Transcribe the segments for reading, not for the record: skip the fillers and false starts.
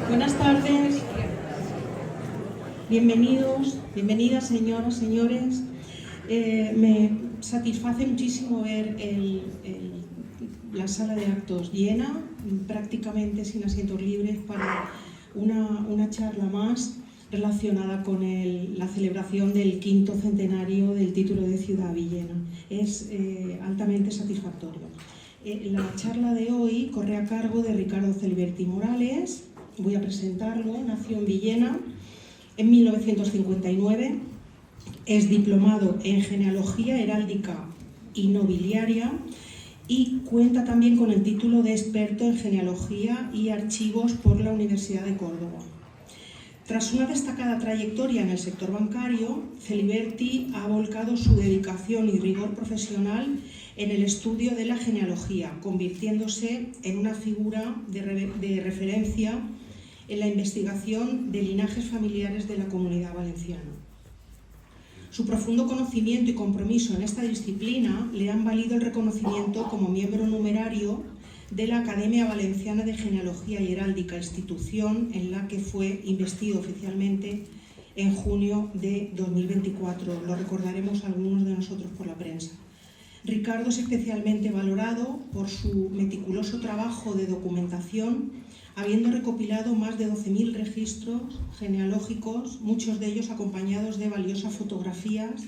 Buenas tardes, bienvenidos, bienvenidas señoras, señores. Me satisface muchísimo ver la sala de actos llena, prácticamente sin asientos libres, para una charla más relacionada con la celebración del 5º centenario del título de ciudad villena. Es altamente satisfactorio. La charla de hoy corre a cargo de Ricardo Celiberti Morales. Voy a presentarlo. Nació en Villena en 1959, es diplomado en genealogía heráldica y nobiliaria y cuenta también con el título de experto en genealogía y archivos por la Universidad de Córdoba. Tras una destacada trayectoria en el sector bancario, Celiberti ha volcado su dedicación y rigor profesional en el estudio de la genealogía, convirtiéndose en una figura de referencia en la investigación de linajes familiares de la Comunidad Valenciana. Su profundo conocimiento y compromiso en esta disciplina le han valido el reconocimiento como miembro numerario de la Academia Valenciana de Genealogía y Heráldica, institución en la que fue investido oficialmente en junio de 2024. Lo recordaremos algunos de nosotros por la prensa. Ricardo es especialmente valorado por su meticuloso trabajo de documentación, habiendo recopilado más de 12.000 registros genealógicos, muchos de ellos acompañados de valiosas fotografías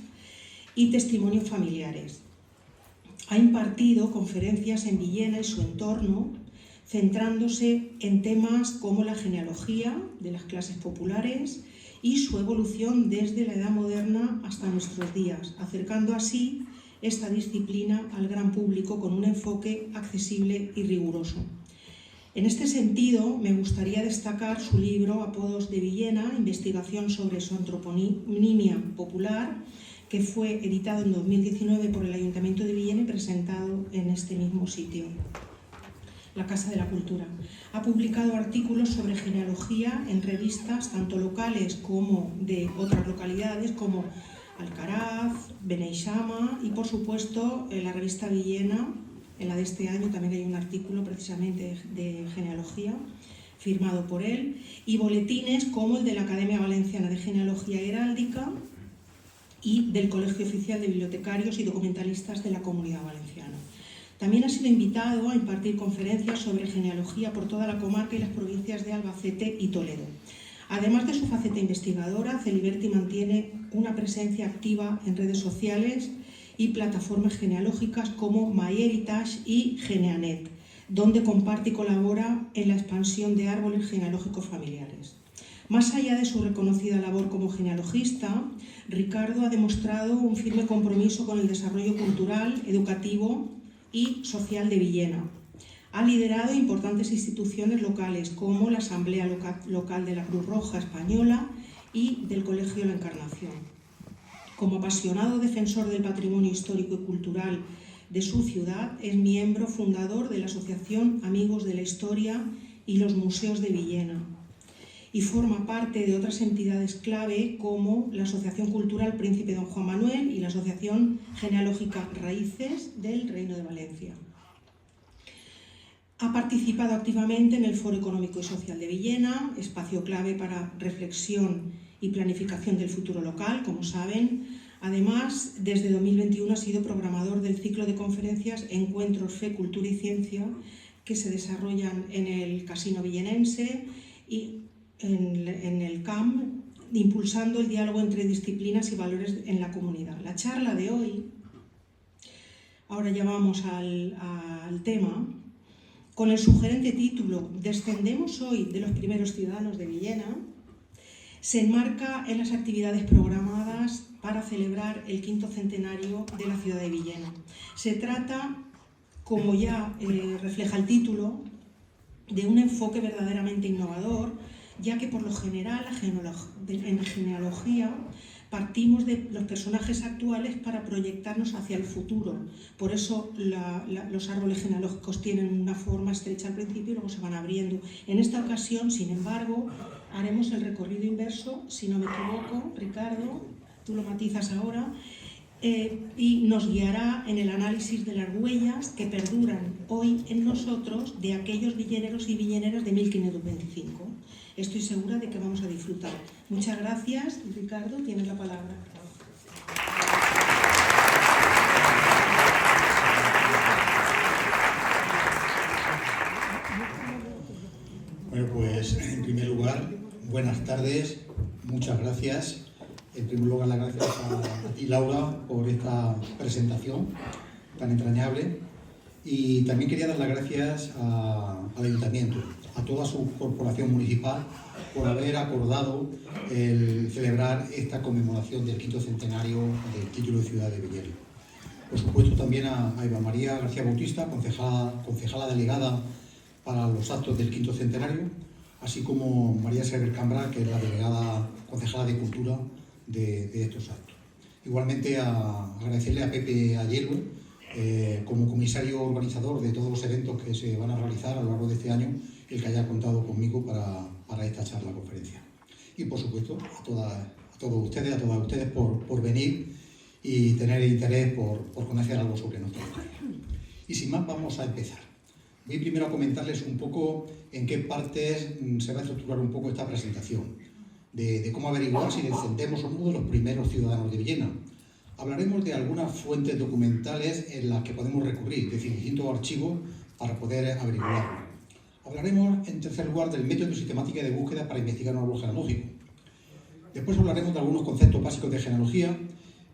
y testimonios familiares. Ha impartido conferencias en Villena y su entorno, centrándose en temas como la genealogía de las clases populares y su evolución desde la Edad Moderna hasta nuestros días, acercando así esta disciplina al gran público con un enfoque accesible y riguroso. En este sentido, me gustaría destacar su libro Apodos de Villena, investigación sobre su antroponimia popular, que fue editado en 2019 por el Ayuntamiento de Villena y presentado en este mismo sitio, la Casa de la Cultura. Ha publicado artículos sobre genealogía en revistas tanto locales como de otras localidades como Alcaraz, Beneixama y, por supuesto, en la revista Villena. En la de este año también hay un artículo precisamente de genealogía firmado por él, y boletines como el de la Academia Valenciana de Genealogía Heráldica y del Colegio Oficial de Bibliotecarios y Documentalistas de la Comunidad Valenciana. También ha sido invitado a impartir conferencias sobre genealogía por toda la comarca y las provincias de Albacete y Toledo. Además de su faceta investigadora, Celiberti mantiene una presencia activa en redes sociales y plataformas genealógicas como MyHeritage y Geneanet, donde comparte y colabora en la expansión de árboles genealógicos familiares. Más allá de su reconocida labor como genealogista, Ricardo ha demostrado un firme compromiso con el desarrollo cultural, educativo y social de Villena. Ha liderado importantes instituciones locales como la Asamblea Local de la Cruz Roja Española y del Colegio La Encarnación. Como apasionado defensor del patrimonio histórico y cultural de su ciudad, es miembro fundador de la Asociación Amigos de la Historia y los Museos de Villena y forma parte de otras entidades clave como la Asociación Cultural Príncipe Don Juan Manuel y la Asociación Genealógica Raíces del Reino de Valencia. Ha participado activamente en el Foro Económico y Social de Villena, espacio clave para reflexión y planificación del futuro local, como saben. Además, desde 2021 ha sido programador del ciclo de conferencias Encuentros Fe, Cultura y Ciencia, que se desarrollan en el Casino Villenense y en el CAM, impulsando el diálogo entre disciplinas y valores en la comunidad. La charla de hoy, ahora ya vamos al tema, con el sugerente título «Descendemos hoy de los primeros ciudadanos de Villena», se enmarca en las actividades programadas para celebrar el 5º centenario de la ciudad de Villena. Se trata, como ya refleja el título, de un enfoque verdaderamente innovador, ya que por lo general en genealogía Partimos de los personajes actuales para proyectarnos hacia el futuro. Por eso los árboles genealógicos tienen una forma estrecha al principio y luego se van abriendo. En esta ocasión, sin embargo, haremos el recorrido inverso, si no me equivoco, Ricardo, tú lo matizas ahora, y nos guiará en el análisis de las huellas que perduran hoy en nosotros de aquellos villeneros y villeneras de 1525. Estoy segura de que vamos a disfrutar. Muchas gracias. Ricardo, tienes la palabra. Bueno, pues en primer lugar, buenas tardes, muchas gracias. En primer lugar, las gracias a ti, Laura, por esta presentación tan entrañable. Y también quería dar las gracias al Ayuntamiento, a toda su corporación municipal, por haber acordado el celebrar esta conmemoración del 5º centenario del título de ciudad de Villena. Por supuesto, también a Eva María García Bautista, concejala delegada para los actos del 5º centenario, así como María Sever Cambra, que es la delegada concejala de Cultura de estos actos. Igualmente agradecerle a Pepe Ayelue, como comisario organizador de todos los eventos que se van a realizar a lo largo de este año, el que haya contado conmigo para esta charla conferencia. Y por supuesto a todos ustedes por venir y tener interés por conocer algo sobre nuestra historia. Y sin más, vamos a empezar. Voy primero a comentarles un poco en qué partes se va a estructurar un poco esta presentación, de cómo averiguar si descendemos o no de los primeros ciudadanos de Villena. Hablaremos de algunas fuentes documentales en las que podemos recurrir, es decir, distintos archivos para poder averiguarlo. Hablaremos, en tercer lugar, del método sistemático de búsqueda para investigar un árbol genealógico. Después hablaremos de algunos conceptos básicos de genealogía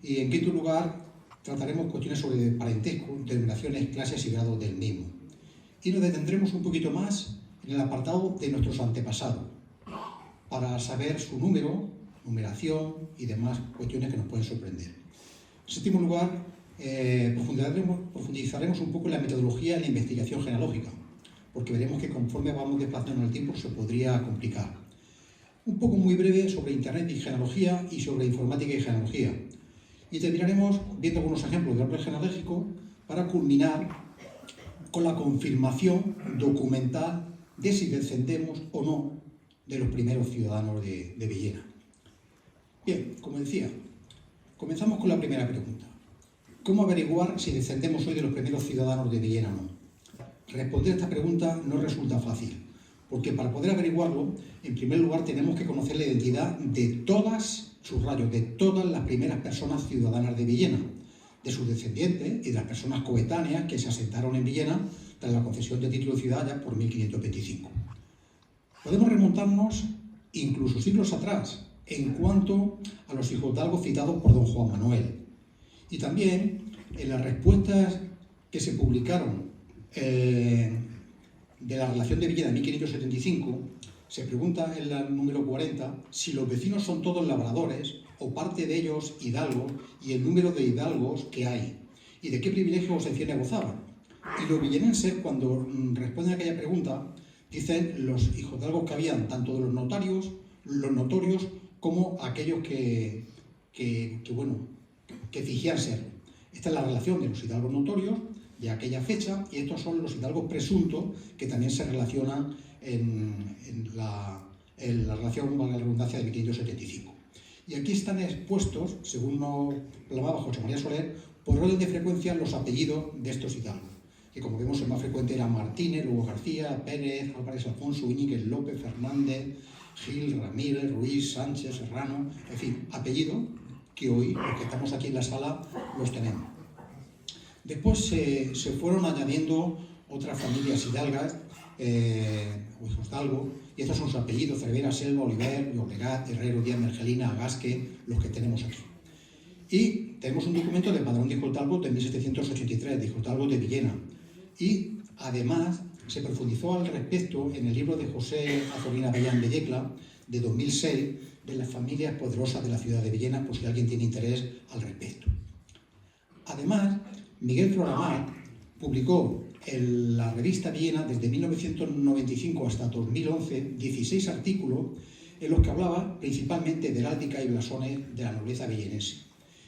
y, en quinto lugar, trataremos cuestiones sobre parentesco, denominaciones, clases y grados del mismo. Y nos detendremos un poquito más en el apartado de nuestros antepasados, para saber su número, numeración y demás cuestiones que nos pueden sorprender. En séptimo lugar, profundizaremos un poco en la metodología de la investigación genealógica, porque veremos que conforme vamos desplazando en el tiempo se podría complicar. Un poco muy breve sobre Internet y genealogía y sobre informática y genealogía. Y terminaremos viendo algunos ejemplos de árbol genealógico para culminar con la confirmación documental de si descendemos o no de los primeros ciudadanos de Villena. Bien, como decía, comenzamos con la primera pregunta. ¿Cómo averiguar si descendemos hoy de los primeros ciudadanos de Villena o no? Responder a esta pregunta no resulta fácil, porque para poder averiguarlo, en primer lugar tenemos que conocer la identidad de todas, subrayo, de todas las primeras personas ciudadanas de Villena, de sus descendientes y de las personas coetáneas que se asentaron en Villena tras la concesión de título de ciudad ya por 1525. Podemos remontarnos incluso siglos atrás en cuanto a los hijosdalgos citados por don Juan Manuel. Y también en las respuestas que se publicaron de la relación de Villena de 1575, se pregunta en el número 40 si los vecinos son todos labradores o parte de ellos hidalgos y el número de hidalgos que hay y de qué privilegios o exenciones gozaban. Y los villenenses, cuando responden a aquella pregunta, dicen los hijosdalgos que habían, tanto de los notorios, como aquellos que fingían serlo. Esta es la relación de los hidalgos notorios de aquella fecha y estos son los hidalgos presuntos que también se relacionan en la relación, valga la redundancia, de 1575. Y aquí están expuestos, según nos plasmaba José María Soler, por orden de frecuencia los apellidos de estos hidalgos, que como vemos el más frecuente era Martínez, luego García, Pérez, Álvarez Alfonso, Íñiguez, López, Fernández, Gil, Ramírez, Ruiz, Sánchez, Serrano, en fin, apellidos que hoy, los que estamos aquí en la sala, los tenemos. Después se fueron añadiendo otras familias hidalgas, o hijosdalgo, y estos son sus apellidos: Cervera, Selva, Oliver, Llobregat, Herrero, Díaz, Mergelina, Agasque, los que tenemos aquí. Y tenemos un documento del padrón de hijosdalgo de 1783, de hijosdalgo de Villena. Y además se profundizó al respecto en el libro de José Azorina Bellán de Yecla, de 2006, de las familias poderosas de la ciudad de Villena, por si alguien tiene interés al respecto. Además, Miguel Floramar publicó en la revista Villena, desde 1995 hasta 2011, 16 artículos en los que hablaba principalmente de heráldica y blasones de la nobleza avellenense.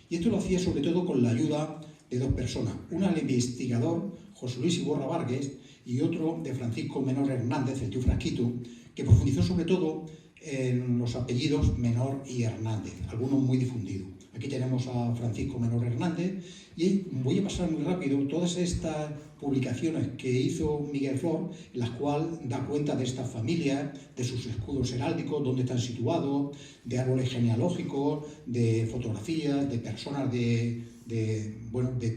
Y esto lo hacía sobre todo con la ayuda de dos personas, una el investigador José Luis Iborra Vargas y otro de Francisco Menor Hernández, el tío Frasquito, que profundizó sobre todo en los apellidos Menor y Hernández, algunos muy difundidos. Aquí tenemos a Francisco Menor Hernández y voy a pasar muy rápido todas estas publicaciones que hizo Miguel Flor, en las cuales da cuenta de estas familias, de sus escudos heráldicos, dónde están situados, de árboles genealógicos, de fotografías, de personas de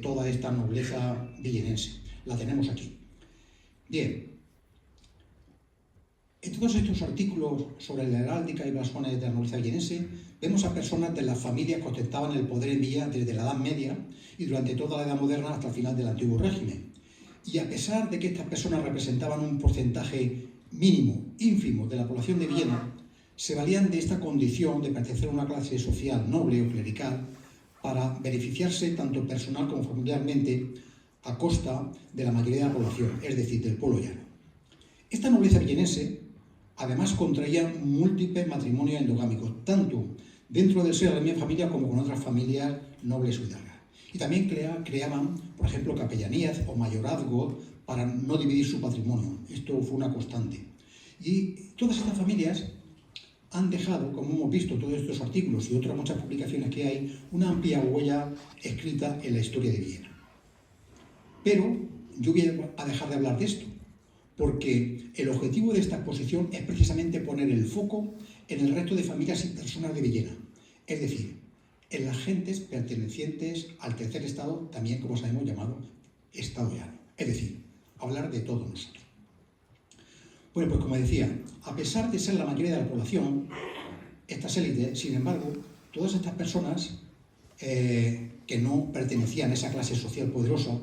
toda esta nobleza villenense. La tenemos aquí. Bien. En todos estos artículos sobre la heráldica y blasones de la nobleza villenense vemos a personas de las familias que ostentaban el poder en Villa desde la Edad Media y durante toda la Edad Moderna hasta el final del Antiguo Régimen. Y a pesar de que estas personas representaban un porcentaje mínimo, ínfimo, de la población de Villena, se valían de esta condición de pertenecer a una clase social noble o clerical para beneficiarse tanto personal como familiarmente a costa de la mayoría de la población, es decir, del pueblo llano. Esta nobleza villenense además contraía múltiples matrimonios endogámicos, tanto dentro del seno de la misma familia como con otras familias nobles o hidalgas. Y también creaban, por ejemplo, capellanías o mayorazgos para no dividir su patrimonio. Esto fue una constante. Y todas estas familias han dejado, como hemos visto todos estos artículos y otras muchas publicaciones que hay, una amplia huella escrita en la historia de Villena. Pero yo voy a dejar de hablar de esto, porque el objetivo de esta exposición es precisamente poner el foco en el resto de familias y personas de Villena, es decir, en las gentes pertenecientes al tercer estado, también como sabemos llamado estado llano, es decir, hablar de todos nosotros. Bueno, pues como decía, a pesar de ser la mayoría de la población, estas élites, sin embargo, todas estas personas que no pertenecían a esa clase social poderosa,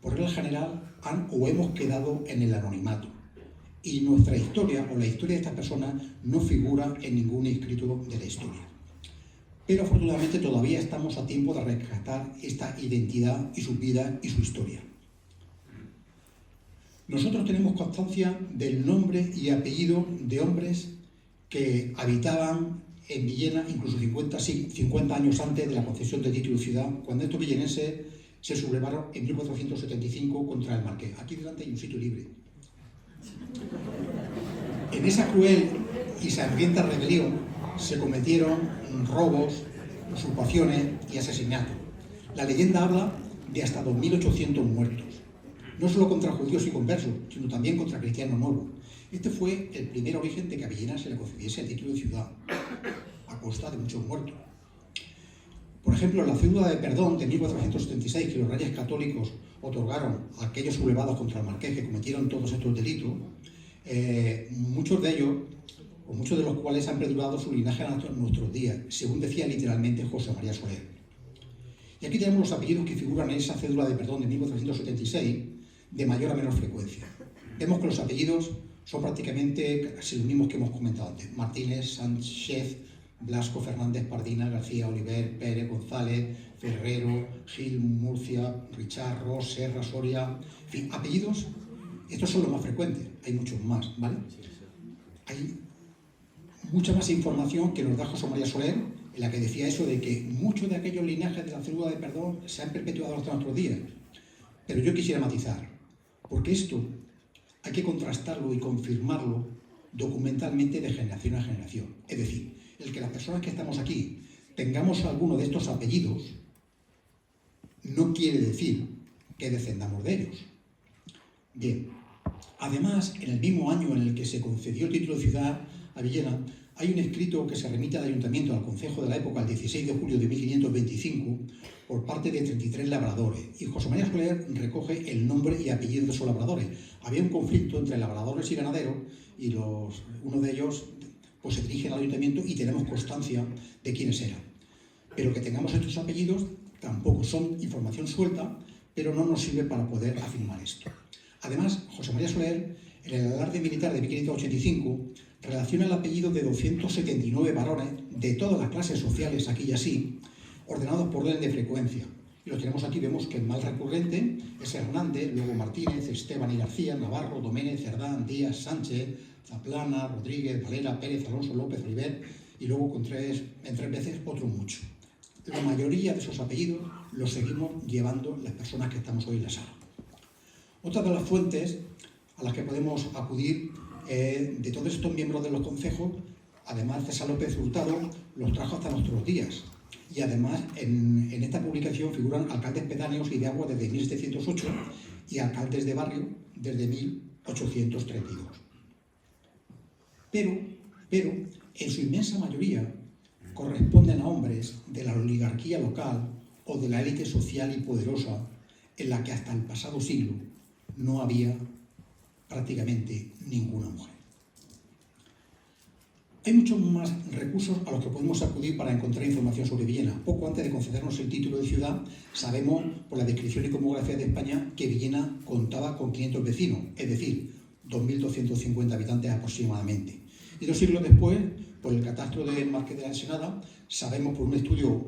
por regla general han o hemos quedado en el anonimato. Y nuestra historia o la historia de estas personas no figura en ningún escrito de la historia. Pero afortunadamente todavía estamos a tiempo de rescatar esta identidad y su vida y su historia. Nosotros tenemos constancia del nombre y apellido de hombres que habitaban en Villena incluso 50 años antes de la concesión del título de ciudad, cuando estos villenenses se sublevaron en 1475 contra el Marqués. Aquí delante hay un sitio libre. En esa cruel y sangrienta rebelión se cometieron robos, usurpaciones y asesinatos. La leyenda habla de hasta 2.800 muertos, no solo contra judíos y conversos, sino también contra cristianos nuevos. Este fue el primer origen de que a Villena se le concediese el título de ciudad, a costa de muchos muertos. Por ejemplo, la cédula de perdón de 1476 que los reyes católicos otorgaron a aquellos sublevados contra el Marqués que cometieron todos estos delitos, muchos de ellos, o muchos de los cuales han perdurado su linaje hasta nuestros días, según decía literalmente José María Soler. Y aquí tenemos los apellidos que figuran en esa cédula de perdón de 1476 de mayor a menor frecuencia. Vemos que los apellidos son prácticamente los mismos que hemos comentado antes: Martínez, Sánchez, Blasco, Fernández, Pardina, García, Oliver, Pérez, González, Ferrero, Gil, Murcia, Richarro, Serra, Soria, en fin, apellidos. Estos son los más frecuentes, hay muchos más, ¿vale? Hay mucha más información que nos da José María Soler, en la que decía eso de que muchos de aquellos linajes de la cédula de perdón se han perpetuado hasta nuestros días. Pero yo quisiera matizar, porque esto hay que contrastarlo y confirmarlo documentalmente de generación a generación. Es decir, el que las personas que estamos aquí tengamos alguno de estos apellidos no quiere decir que descendamos de ellos. Bien, además, en el mismo año en el que se concedió el título de ciudad a Villena, hay un escrito que se remite al ayuntamiento, al concejo de la época, el 16 de julio de 1525, por parte de 33 labradores. Y José María Soler recoge el nombre y apellido de esos labradores. Había un conflicto entre labradores y ganaderos, y uno de ellos pues se dirige al ayuntamiento y tenemos constancia de quiénes eran. Pero que tengamos estos apellidos tampoco, son información suelta, pero no nos sirve para poder afirmar esto. Además, José María Soler, en el alarde militar de 1585, relaciona el apellido de 279 varones de todas las clases sociales, aquí y así, ordenados por orden de frecuencia. Y los tenemos aquí, vemos que el más recurrente es Hernández, luego Martínez, Esteban y García, Navarro, Doménez, Cerdán, Díaz, Sánchez, Zaplana, Rodríguez, Valera, Pérez, Alonso, López, Oliver y luego en tres veces otro mucho. La mayoría de esos apellidos los seguimos llevando las personas que estamos hoy en la sala. Otra de las fuentes a las que podemos acudir de todos estos miembros de los concejos, además César López Hurtado los trajo hasta nuestros días. Y además en esta publicación figuran alcaldes pedáneos y de agua desde 1708 y alcaldes de barrio desde 1832. Pero en su inmensa mayoría corresponden a hombres de la oligarquía local o de la élite social y poderosa en la que hasta el pasado siglo no había prácticamente ninguna mujer. Hay muchos más recursos a los que podemos acudir para encontrar información sobre Villena. Poco antes de concedernos el título de ciudad, sabemos por la descripción y iconografía de España que Villena contaba con 500 vecinos, es decir, 2.250 habitantes aproximadamente. Y 2 siglos después, por el catastro del Marqués de la Ensenada, sabemos por un estudio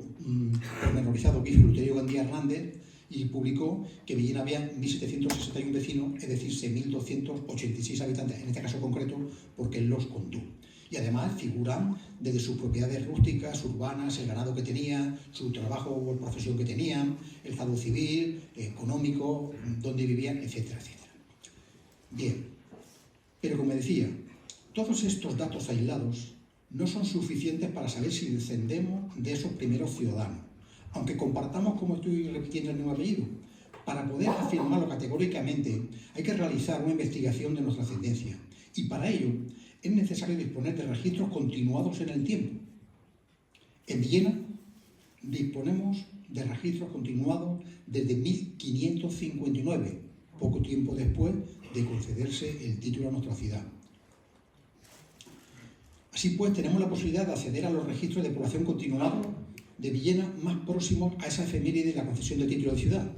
pormenorizado que hizo Luterio Gandía Hernández y publicó que Villena había 1.761 vecinos, es decir, 6.286 habitantes, en este caso concreto, porque él los contó. Y además figuran desde sus propiedades rústicas, urbanas, el ganado que tenían, su trabajo o profesión que tenían, el estado civil, económico, dónde vivían, etcétera, etcétera. Bien, pero como decía, todos estos datos aislados no son suficientes para saber si descendemos de esos primeros ciudadanos, aunque compartamos, como estoy repitiendo, el mismo apellido. Para poder afirmarlo categóricamente hay que realizar una investigación de nuestra ascendencia y para ello es necesario disponer de registros continuados en el tiempo. En Villena disponemos de registros continuados desde 1559, poco tiempo después de concederse el título a nuestra ciudad. Así pues, tenemos la posibilidad de acceder a los registros de población continuados de Villena más próximos a esa efeméride de la concesión del título de ciudad.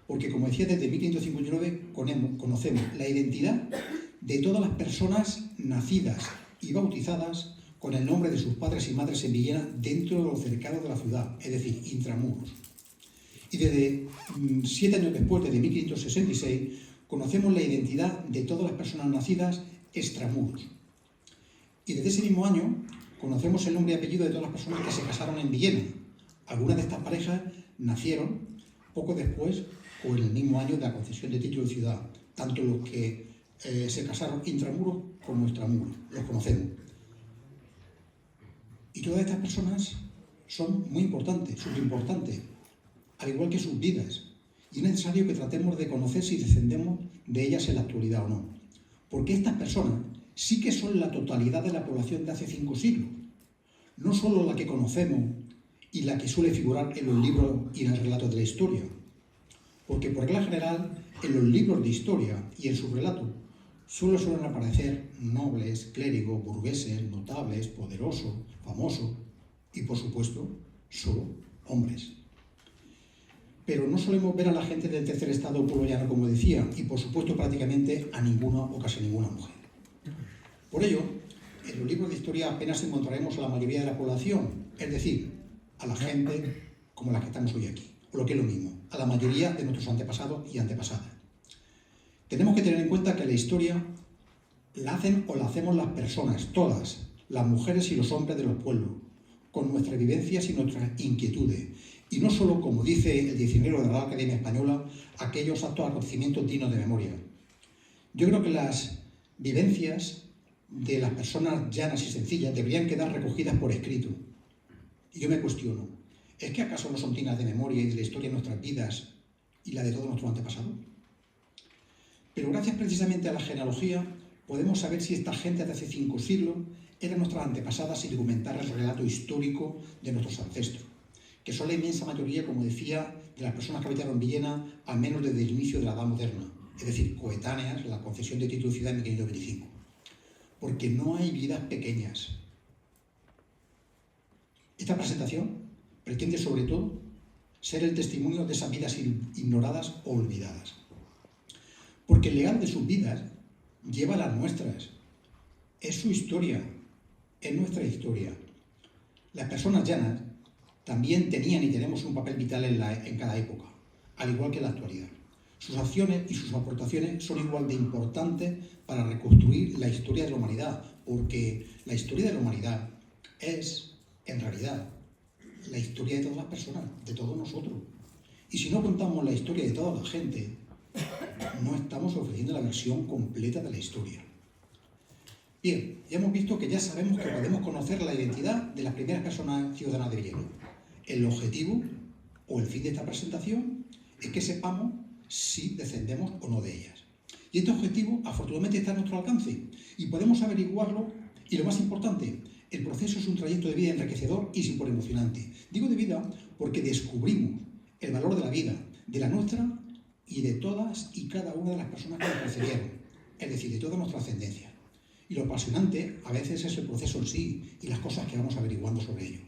Porque, como decía, desde 1559 conocemos la identidad de todas las personas nacidas y bautizadas con el nombre de sus padres y madres en Villena dentro de los cercados de la ciudad, es decir, intramuros. Y desde 7 años después, desde 1566, conocemos la identidad de todas las personas nacidas extramuros. Y desde ese mismo año conocemos el nombre y apellido de todas las personas que se casaron en Villena. Algunas de estas parejas nacieron poco después o en el mismo año de la concesión de título de ciudad, tanto los que se casaron intramuros como extramuros, los conocemos. Y todas estas personas son muy importantes, subimportantes, al igual que sus vidas. Y es necesario que tratemos de conocer si descendemos de ellas en la actualidad o no. Porque estas personas sí que son la totalidad de la población de hace 5 siglos. No solo la que conocemos y la que suele figurar en los libros y en el relato de la historia. Porque por regla general, en los libros de historia y en sus relatos, solo suelen aparecer nobles, clérigos, burgueses, notables, poderosos, famosos y, por supuesto, solo hombres. Pero no solemos ver a la gente del tercer estado o pueblo llano, como decía, y, por supuesto, prácticamente a ninguna o casi ninguna mujer. Por ello, en los libros de historia apenas encontraremos a la mayoría de la población, es decir, a la gente como la que estamos hoy aquí, o lo que es lo mismo, a la mayoría de nuestros antepasados y antepasadas. Tenemos que tener en cuenta que la historia la hacen o la hacemos las personas, todas, las mujeres y los hombres de los pueblos, con nuestras vivencias y nuestras inquietudes, y no solo, como dice el diccionario de la Real Academia Española, aquellos actos de acontecimientos dignos de memoria. Yo creo que las vivencias de las personas llanas y sencillas deberían quedar recogidas por escrito. Y yo me cuestiono, ¿es que acaso no son dignas de memoria y de la historia de nuestras vidas y la de todos nuestros antepasados? Pero gracias precisamente a la genealogía podemos saber si esta gente de hace 5 siglos eran nuestras antepasadas y documentar el relato histórico de nuestros ancestros, que son la inmensa mayoría, como decía, de las personas que habitaron Villena al menos desde el inicio de la Edad Moderna, es decir, coetáneas, la concesión de título de ciudad en 1525. Porque no hay vidas pequeñas. Esta presentación pretende, sobre todo, ser el testimonio de esas vidas ignoradas o olvidadas. Porque el legado de sus vidas lleva a las nuestras. Es su historia, es nuestra historia. Las personas llanas también tenían y tenemos un papel vital en cada época, al igual que en la actualidad. Sus acciones y sus aportaciones son igual de importantes para reconstruir la historia de la humanidad, porque la historia de la humanidad es, en realidad, la historia de todas las personas, de todos nosotros. Y si no contamos la historia de toda la gente, no estamos ofreciendo la versión completa de la historia. Bien, ya hemos visto que ya sabemos que podemos conocer la identidad de las primeras personas ciudadanas de Villena. El objetivo o el fin de esta presentación es que sepamos si descendemos o no de ellas. Y este objetivo, afortunadamente, está a nuestro alcance y podemos averiguarlo. Y lo más importante, el proceso es un trayecto de vida enriquecedor y súper emocionante. Digo de vida porque descubrimos el valor de la vida, de la nuestra y de todas y cada una de las personas que nos precedieron, es decir, de toda nuestra ascendencia. Y lo apasionante a veces es el proceso en sí y las cosas que vamos averiguando sobre ello.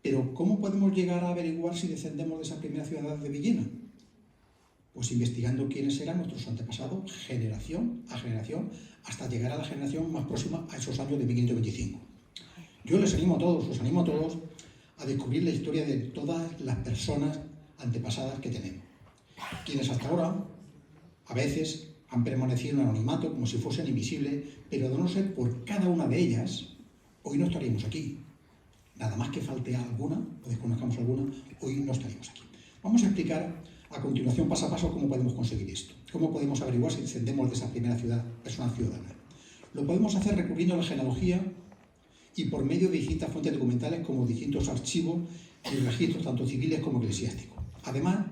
Pero, ¿cómo podemos llegar a averiguar si descendemos de esa primera ciudad de Villena? Pues investigando quiénes eran nuestros antepasados, generación a generación, hasta llegar a la generación más próxima a esos años de 1525. Yo les animo a todos, os animo a todos, a descubrir la historia de todas las personas antepasadas que tenemos, quienes hasta ahora, a veces, han permanecido en anonimato como si fuesen invisibles, pero de no ser por cada una de ellas, hoy no estaríamos aquí. Nada más que falte alguna, o desconozcamos alguna, hoy no estaríamos aquí. Vamos a explicar a continuación, paso a paso, cómo podemos conseguir esto. Cómo podemos averiguar si descendemos de esa primera persona ciudadana. Lo podemos hacer recurriendo a la genealogía y por medio de distintas fuentes documentales como distintos archivos y registros tanto civiles como eclesiásticos. Además,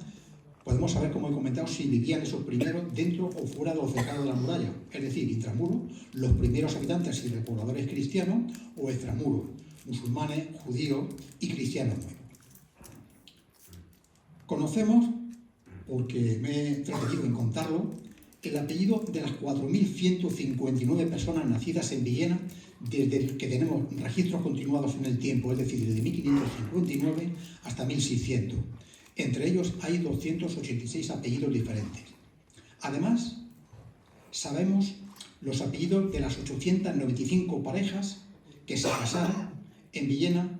podemos saber, como he comentado, si vivían esos primeros dentro o fuera de los cercados de la muralla, es decir, intramuro, los primeros habitantes y repobladores cristianos, o extramuro, musulmanes, judíos y cristianos nuevos. Conocemos, porque me he entretenido en contarlo, el apellido de las 4.159 personas nacidas en Villena desde que tenemos registros continuados en el tiempo, es decir, desde 1559 hasta 1600. Entre ellos hay 286 apellidos diferentes. Además, sabemos los apellidos de las 895 parejas que se casaron en Villena,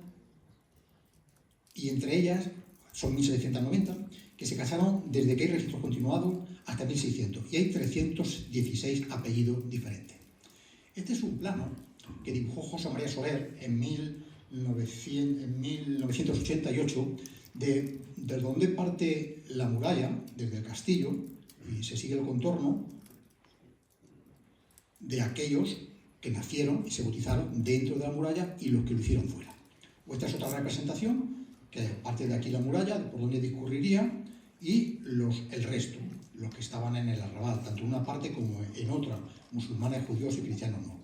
y entre ellas son 1.790, que se casaron desde que hay registros continuados hasta 1600, y hay 316 apellidos diferentes. Este es un plano que dibujó José María Soler en 1988, de donde parte la muralla, desde el castillo, y se sigue el contorno de aquellos que nacieron y se bautizaron dentro de la muralla y los que lo hicieron fuera. Esta es otra representación, que parte de aquí la muralla, por donde discurriría, y el resto, los que estaban en el arrabal, tanto en una parte como en otra, musulmanes, judíos y cristianos no.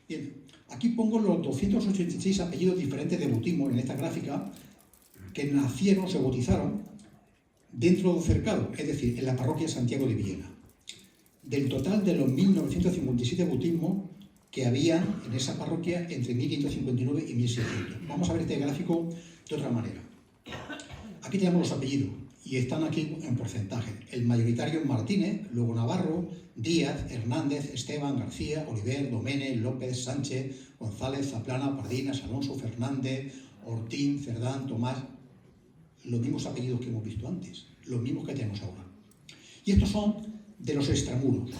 Bien, aquí pongo los 286 apellidos diferentes de bautismo en esta gráfica, que nacieron, se bautizaron dentro del cercado, es decir, en la parroquia de Santiago de Villena. Del total de los 1.957 bautismos que había en esa parroquia entre 1559 y 1600. Vamos a ver este gráfico de otra manera. Aquí tenemos los apellidos y están aquí en porcentaje. El mayoritario es Martínez, luego Navarro, Díaz, Hernández, Esteban, García, Oliver, Doménech, López, Sánchez, González, Zaplana, Pardinas, Alonso, Fernández, Ortín, Cerdán, Tomás. Los mismos apellidos que hemos visto antes, los mismos que tenemos ahora. Y estos son de los extramuros,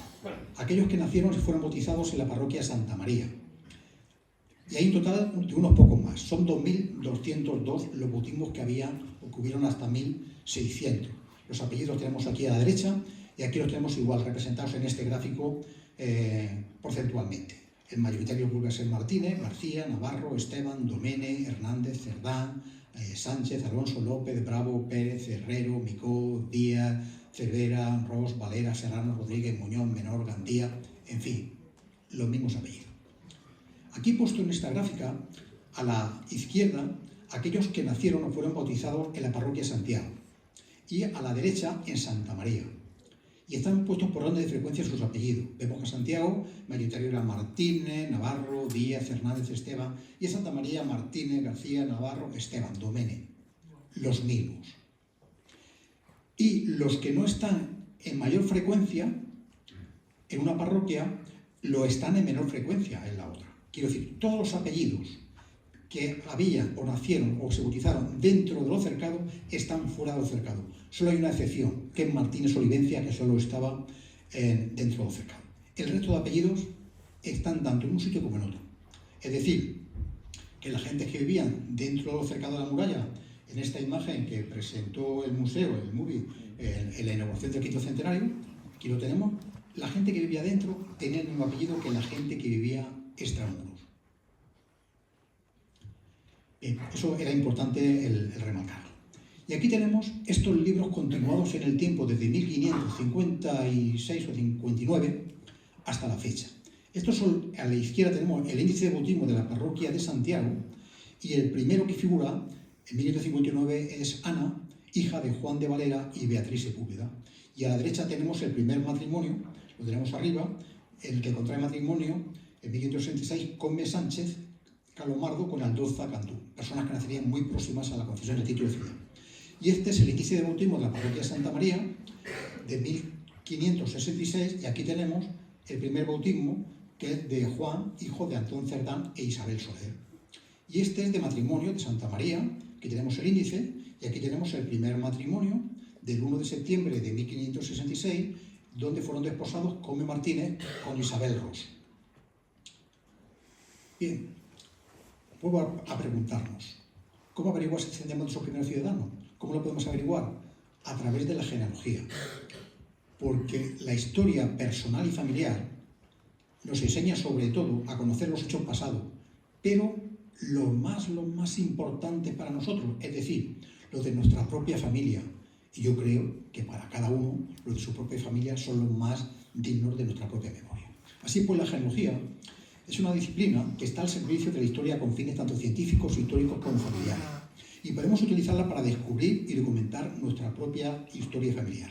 aquellos que nacieron y fueron bautizados en la parroquia Santa María. Y hay un total de unos pocos más. Son 2.202 los bautismos que había o que hubieron hasta 1.600. Los apellidos los tenemos aquí a la derecha y aquí los tenemos igual representados en este gráfico porcentualmente. El mayoritario vuelve a ser Martínez, García, Navarro, Esteban, Doménech, Hernández, Cerdán, Sánchez, Alonso, López, Bravo, Pérez, Herrero, Micó, Díaz, Cervera, Ros, Valera, Serrano, Rodríguez, Muñoz, Menor, Gandía, en fin, los mismos apellidos. Aquí he puesto en esta gráfica, a la izquierda, aquellos que nacieron o fueron bautizados en la parroquia de Santiago, y a la derecha en Santa María. Y están puestos por orden de frecuencia sus apellidos. Vemos que a Santiago, mayoritario era Martínez, Navarro, Díaz, Hernández, Esteban, y a Santa María, Martínez, García, Navarro, Esteban, Doménech, los mismos. Y los que no están en mayor frecuencia en una parroquia, lo están en menor frecuencia en la otra. Quiero decir, todos los apellidos que había o nacieron o se bautizaron dentro de los cercados están fuera de los cercados. Solo hay una excepción, que es Martínez Olivencia, que solo estaba dentro de los cercados. El resto de apellidos están tanto en un sitio como en otro. Es decir, que la gente que vivían dentro de los cercados de la muralla, en esta imagen que presentó el museo, el MUBI, en la inauguración del 5º centenario, aquí lo tenemos, la gente que vivía dentro tenía el mismo apellido que la gente que vivía extramuros. Eso era importante el remarcarlo. Y aquí tenemos estos libros continuados en el tiempo desde 1556 o 59 hasta la fecha. Estos son, a la izquierda tenemos el índice de bautismo de la parroquia de Santiago, y el primero que figura en 1559 es Ana, hija de Juan de Valera y Beatriz Sepúlveda. Y a la derecha tenemos el primer matrimonio, lo tenemos arriba, el que contrae matrimonio en 1566 Come Sánchez Calomardo con Aldoza Cantú, personas que nacerían muy próximas a la concesión del título de ciudad. Y este es el índice de bautismo de la parroquia de Santa María de 1566, y aquí tenemos el primer bautismo, que es de Juan, hijo de Antón Cerdán e Isabel Soler. Y este es de matrimonio de Santa María, que tenemos el índice, y aquí tenemos el primer matrimonio del 1 de septiembre de 1566, donde fueron desposados Come Martínez con Isabel Ros. Bien, vuelvo a preguntarnos, ¿cómo averiguar si descendemos de esos primeros ciudadanos? ¿Cómo lo podemos averiguar? A través de la genealogía. Porque la historia personal y familiar nos enseña sobre todo a conocer los hechos pasados, pero lo más importante para nosotros, es decir, los de nuestra propia familia. Y yo creo que para cada uno, los de su propia familia son los más dignos de nuestra propia memoria. Así pues, la genealogía es una disciplina que está al servicio de la historia con fines tanto científicos, históricos como familiares. Y podemos utilizarla para descubrir y documentar nuestra propia historia familiar.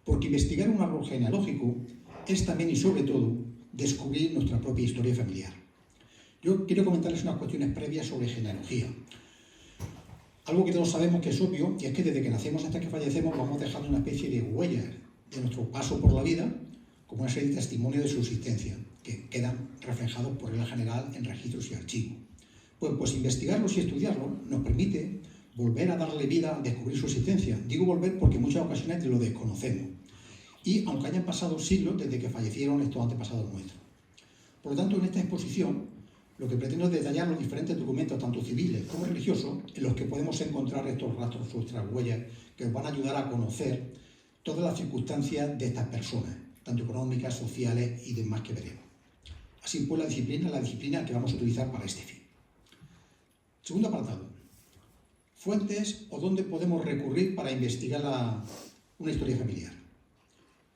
Porque investigar un árbol genealógico es también y sobre todo descubrir nuestra propia historia familiar. Yo quiero comentarles unas cuestiones previas sobre genealogía. Algo que todos sabemos que es obvio, y es que desde que nacemos hasta que fallecemos vamos dejando una especie de huellas de nuestro paso por la vida, como una serie de testimonios de subsistencia, que quedan reflejados por regla general en registros y archivos. Pues investigarlos y estudiarlos nos permite volver a darle vida, a descubrir su existencia. Digo volver porque en muchas ocasiones lo desconocemos. Y aunque hayan pasado siglos desde que fallecieron estos antepasados nuestros. Por lo tanto, en esta exposición, lo que pretendo es detallar los diferentes documentos, tanto civiles como religiosos, en los que podemos encontrar estos rastros, nuestras huellas, que nos van a ayudar a conocer todas las circunstancias de estas personas, tanto económicas, sociales y demás que veremos. Así pues, la disciplina que vamos a utilizar para este fin. Segundo apartado. Fuentes o dónde podemos recurrir para investigar una historia familiar.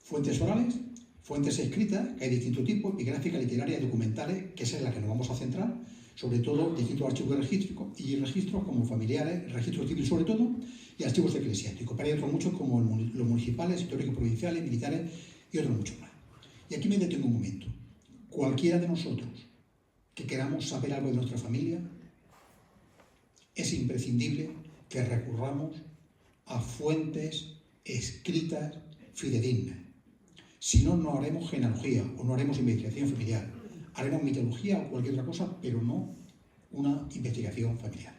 Fuentes orales, fuentes escritas, que hay distintos tipos, epigráficas, literarias, documentales, que es en la que nos vamos a centrar, sobre todo distintos archivos y registros como familiares, registros civiles sobre todo, y archivos eclesiásticos. Pero hay otros muchos como los municipales, históricos provinciales, militares y otros muchos más. Y aquí me detengo un momento. Cualquiera de nosotros que queramos saber algo de nuestra familia, es imprescindible que recurramos a fuentes escritas fidedignas. Si no, no haremos genealogía o no haremos investigación familiar. Haremos mitología o cualquier otra cosa, pero no una investigación familiar.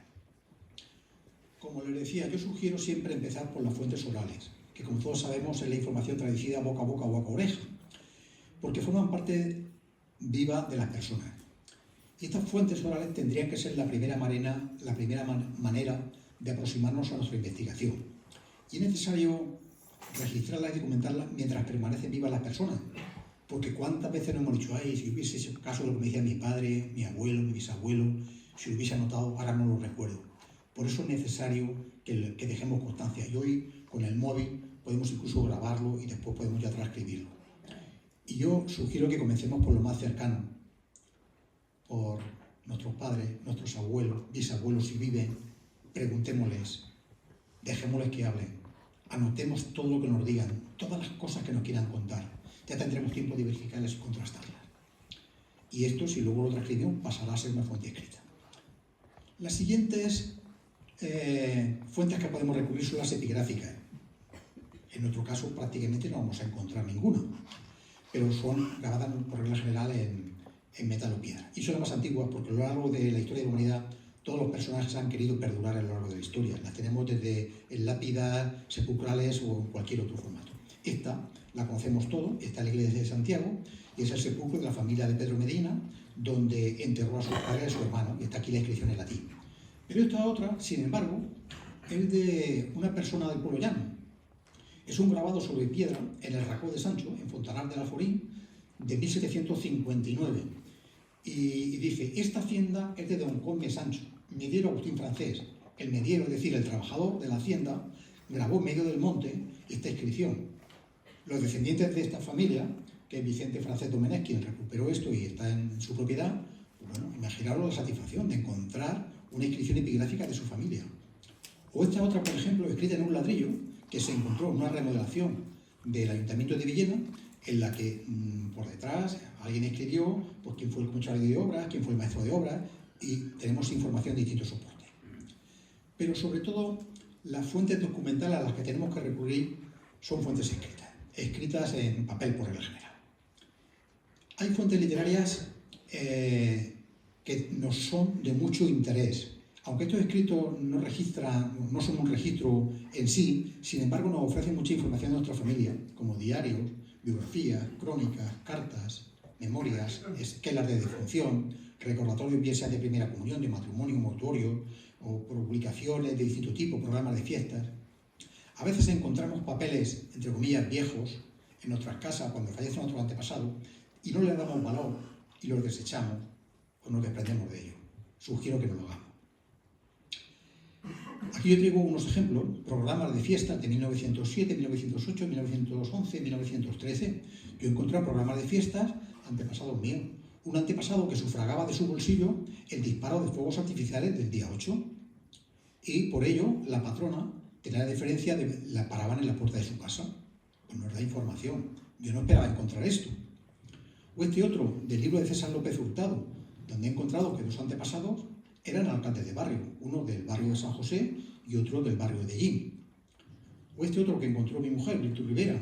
Como les decía, yo sugiero siempre empezar por las fuentes orales, que como todos sabemos es la información traducida boca a boca o boca a oreja, porque forman parte viva de las personas. Y estas fuentes orales tendrían que ser la primera manera de aproximarnos a nuestra investigación. Y es necesario registrarlas y documentarlas mientras permanecen vivas las personas. Porque cuántas veces nos hemos dicho, ay, si hubiese ese caso de lo que me decía mi padre, mi abuelo, mi bisabuelo, si lo hubiese anotado, ahora no lo recuerdo. Por eso es necesario que dejemos constancia. Y hoy, con el móvil, podemos incluso grabarlo y después podemos ya transcribirlo. Y yo sugiero que comencemos por lo más cercano, por nuestros padres, nuestros abuelos, bisabuelos si viven, preguntémosles, dejémosles que hablen, anotemos todo lo que nos digan, todas las cosas que nos quieran contar. Ya tendremos tiempo de verificarlas y contrastarlas. Y esto, si luego lo transcribimos, pasará a ser una fuente escrita. Las siguientes fuentes que podemos recurrir son las epigráficas. En nuestro caso, prácticamente no vamos a encontrar ninguna, pero son grabadas por regla general en metal o piedra. Y son las más antiguas porque a lo largo de la historia de la humanidad todos los personajes han querido perdurar a lo largo de la historia. Las tenemos desde en lápidas sepulcrales o en cualquier otro formato. Esta la conocemos todos, está en la iglesia de Santiago y es el sepulcro de la familia de Pedro Medina, donde enterró a sus padres y a su hermano, y está aquí la inscripción en latín. Pero esta otra, sin embargo, es de una persona del pueblo llano. Es un grabado sobre piedra en el Racó de Sancho, en Fontanars del Alforís, de 1759. Y dice, esta hacienda es de don Conde Sancho, mediero Agustín francés. El mediero, es decir, el trabajador de la hacienda, grabó en medio del monte esta inscripción. Los descendientes de esta familia, que es Vicente Francés Domenech, quien recuperó esto y está en su propiedad, bueno, imaginaros la satisfacción de encontrar una inscripción epigráfica de su familia. O esta otra, por ejemplo, escrita en un ladrillo, que se encontró en una remodelación del Ayuntamiento de Villena, en la que por detrás alguien escribió pues, quién fue el comisario de obras, quién fue el maestro de obras, y tenemos información de distintos soportes. Pero sobre todo, las fuentes documentales a las que tenemos que recurrir son fuentes escritas en papel por regla general. Hay fuentes literarias que nos son de mucho interés. Aunque estos escritos no son un registro en sí, sin embargo nos ofrecen mucha información de nuestra familia, como diarios, biografías, crónicas, cartas, memorias, esquelas de defunción, recordatorios bien sea de primera comunión, de matrimonio, mortuorio, o publicaciones de distinto tipo, programas de fiestas. A veces encontramos papeles, entre comillas, viejos en nuestras casas cuando fallecen nuestros antepasados y no le damos valor y los desechamos o nos desprendemos de ellos. Sugiero que no lo hagamos. Aquí yo traigo unos ejemplos, programas de fiestas de 1907, 1908, 1911, 1913. Yo encontré programas de fiestas antepasados míos. Un antepasado que sufragaba de su bolsillo el disparo de fuegos artificiales del día 8. Y por ello la patrona tenía la diferencia de la paraban en la puerta de su casa. Pues nos da información. Yo no esperaba encontrar esto. O este otro, del libro de César López Hurtado, donde he encontrado que dos antepasados eran alcaldes de barrio, uno del barrio de San José y otro del barrio de Ellín. O este otro que encontró mi mujer, Víctor Rivera,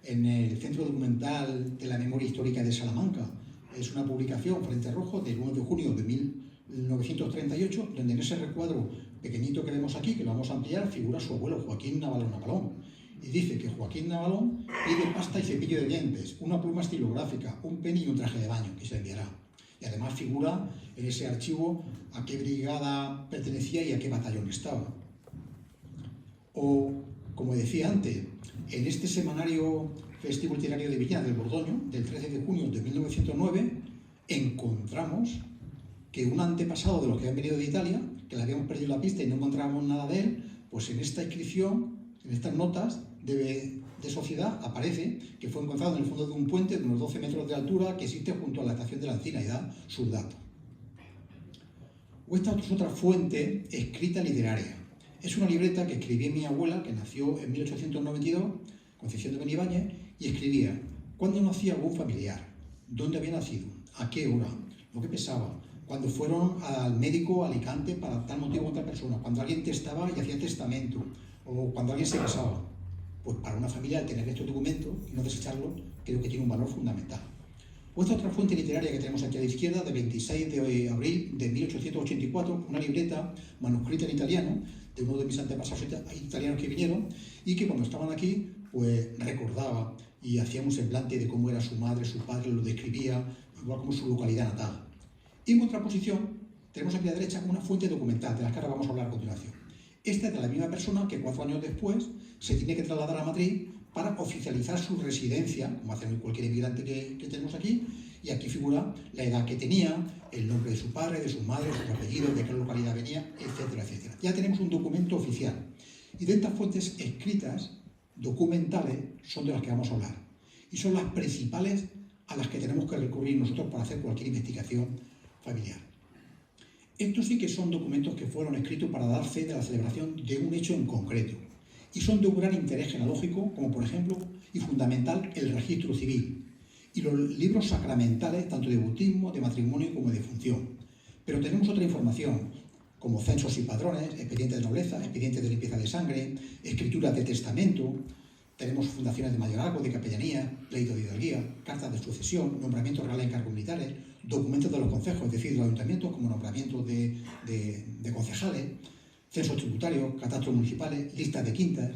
en el Centro Documental de la Memoria Histórica de Salamanca. Es una publicación, Frente Rojo, del 1 de junio de 1938, donde en ese recuadro pequeñito que vemos aquí, que lo vamos a ampliar, figura su abuelo Joaquín Navalón Navalón. Y dice que Joaquín Navalón pide pasta y cepillo de dientes, una pluma estilográfica, un penny y un traje de baño, que se enviará. Y además figura en ese archivo a qué brigada pertenecía y a qué batallón estaba. O, como decía antes, en este semanario festivo literario de Villena del Bordoño, del 13 de junio de 1909, encontramos que un antepasado de los que habían venido de Italia, que le habíamos perdido la pista y no encontrábamos nada de él, pues en esta inscripción, en estas notas de sociedad, aparece que fue encontrado en el fondo de un puente de unos 12 metros de altura que existe junto a la estación de la Encina y da sus datos. O esta es otra fuente escrita literaria. Es una libreta que escribía mi abuela, que nació en 1892, Concepción de Benibáñez, y escribía cuándo nacía algún familiar, dónde había nacido, a qué hora, lo que pesaba, cuando fueron al médico a Alicante para tal motivo a otra persona, cuando alguien testaba y hacía testamento, o cuando alguien se casaba. Pues para una familia, al tener estos documentos y no desecharlos, creo que tiene un valor fundamental. O esta otra fuente literaria que tenemos aquí a la izquierda, de 26 de abril de 1884, una libreta manuscrita en italiano, de uno de mis antepasados italianos que vinieron, y que cuando estaban aquí, pues recordaba y hacía un semblante de cómo era su madre, su padre, lo describía, igual como su localidad natal. Y en contraposición, tenemos aquí a la derecha una fuente documental, de las que ahora vamos a hablar a continuación. Esta es de la misma persona que 4 años después se tiene que trasladar a Madrid para oficializar su residencia, como hace cualquier inmigrante que tenemos aquí, y aquí figura la edad que tenía, el nombre de su padre, de su madre, sus apellidos, de qué localidad venía, etcétera, etcétera. Ya tenemos un documento oficial. Y de estas fuentes escritas, documentales, son de las que vamos a hablar. Y son las principales a las que tenemos que recurrir nosotros para hacer cualquier investigación familiar. Estos sí que son documentos que fueron escritos para dar fe de la celebración de un hecho en concreto. Y son de un gran interés genealógico, como por ejemplo, y fundamental, el registro civil. Y los libros sacramentales, tanto de bautismo, de matrimonio como de defunción. Pero tenemos otra información, como censos y padrones, expedientes de nobleza, expedientes de limpieza de sangre, escrituras de testamento, tenemos fundaciones de mayorazgo, de capellanía, pleito de hidalguía, cartas de sucesión, nombramientos reales en cargos militares, documentos de los concejos, es decir, de los ayuntamientos, como nombramientos de concejales, censos tributarios, catastros municipales, listas de quintas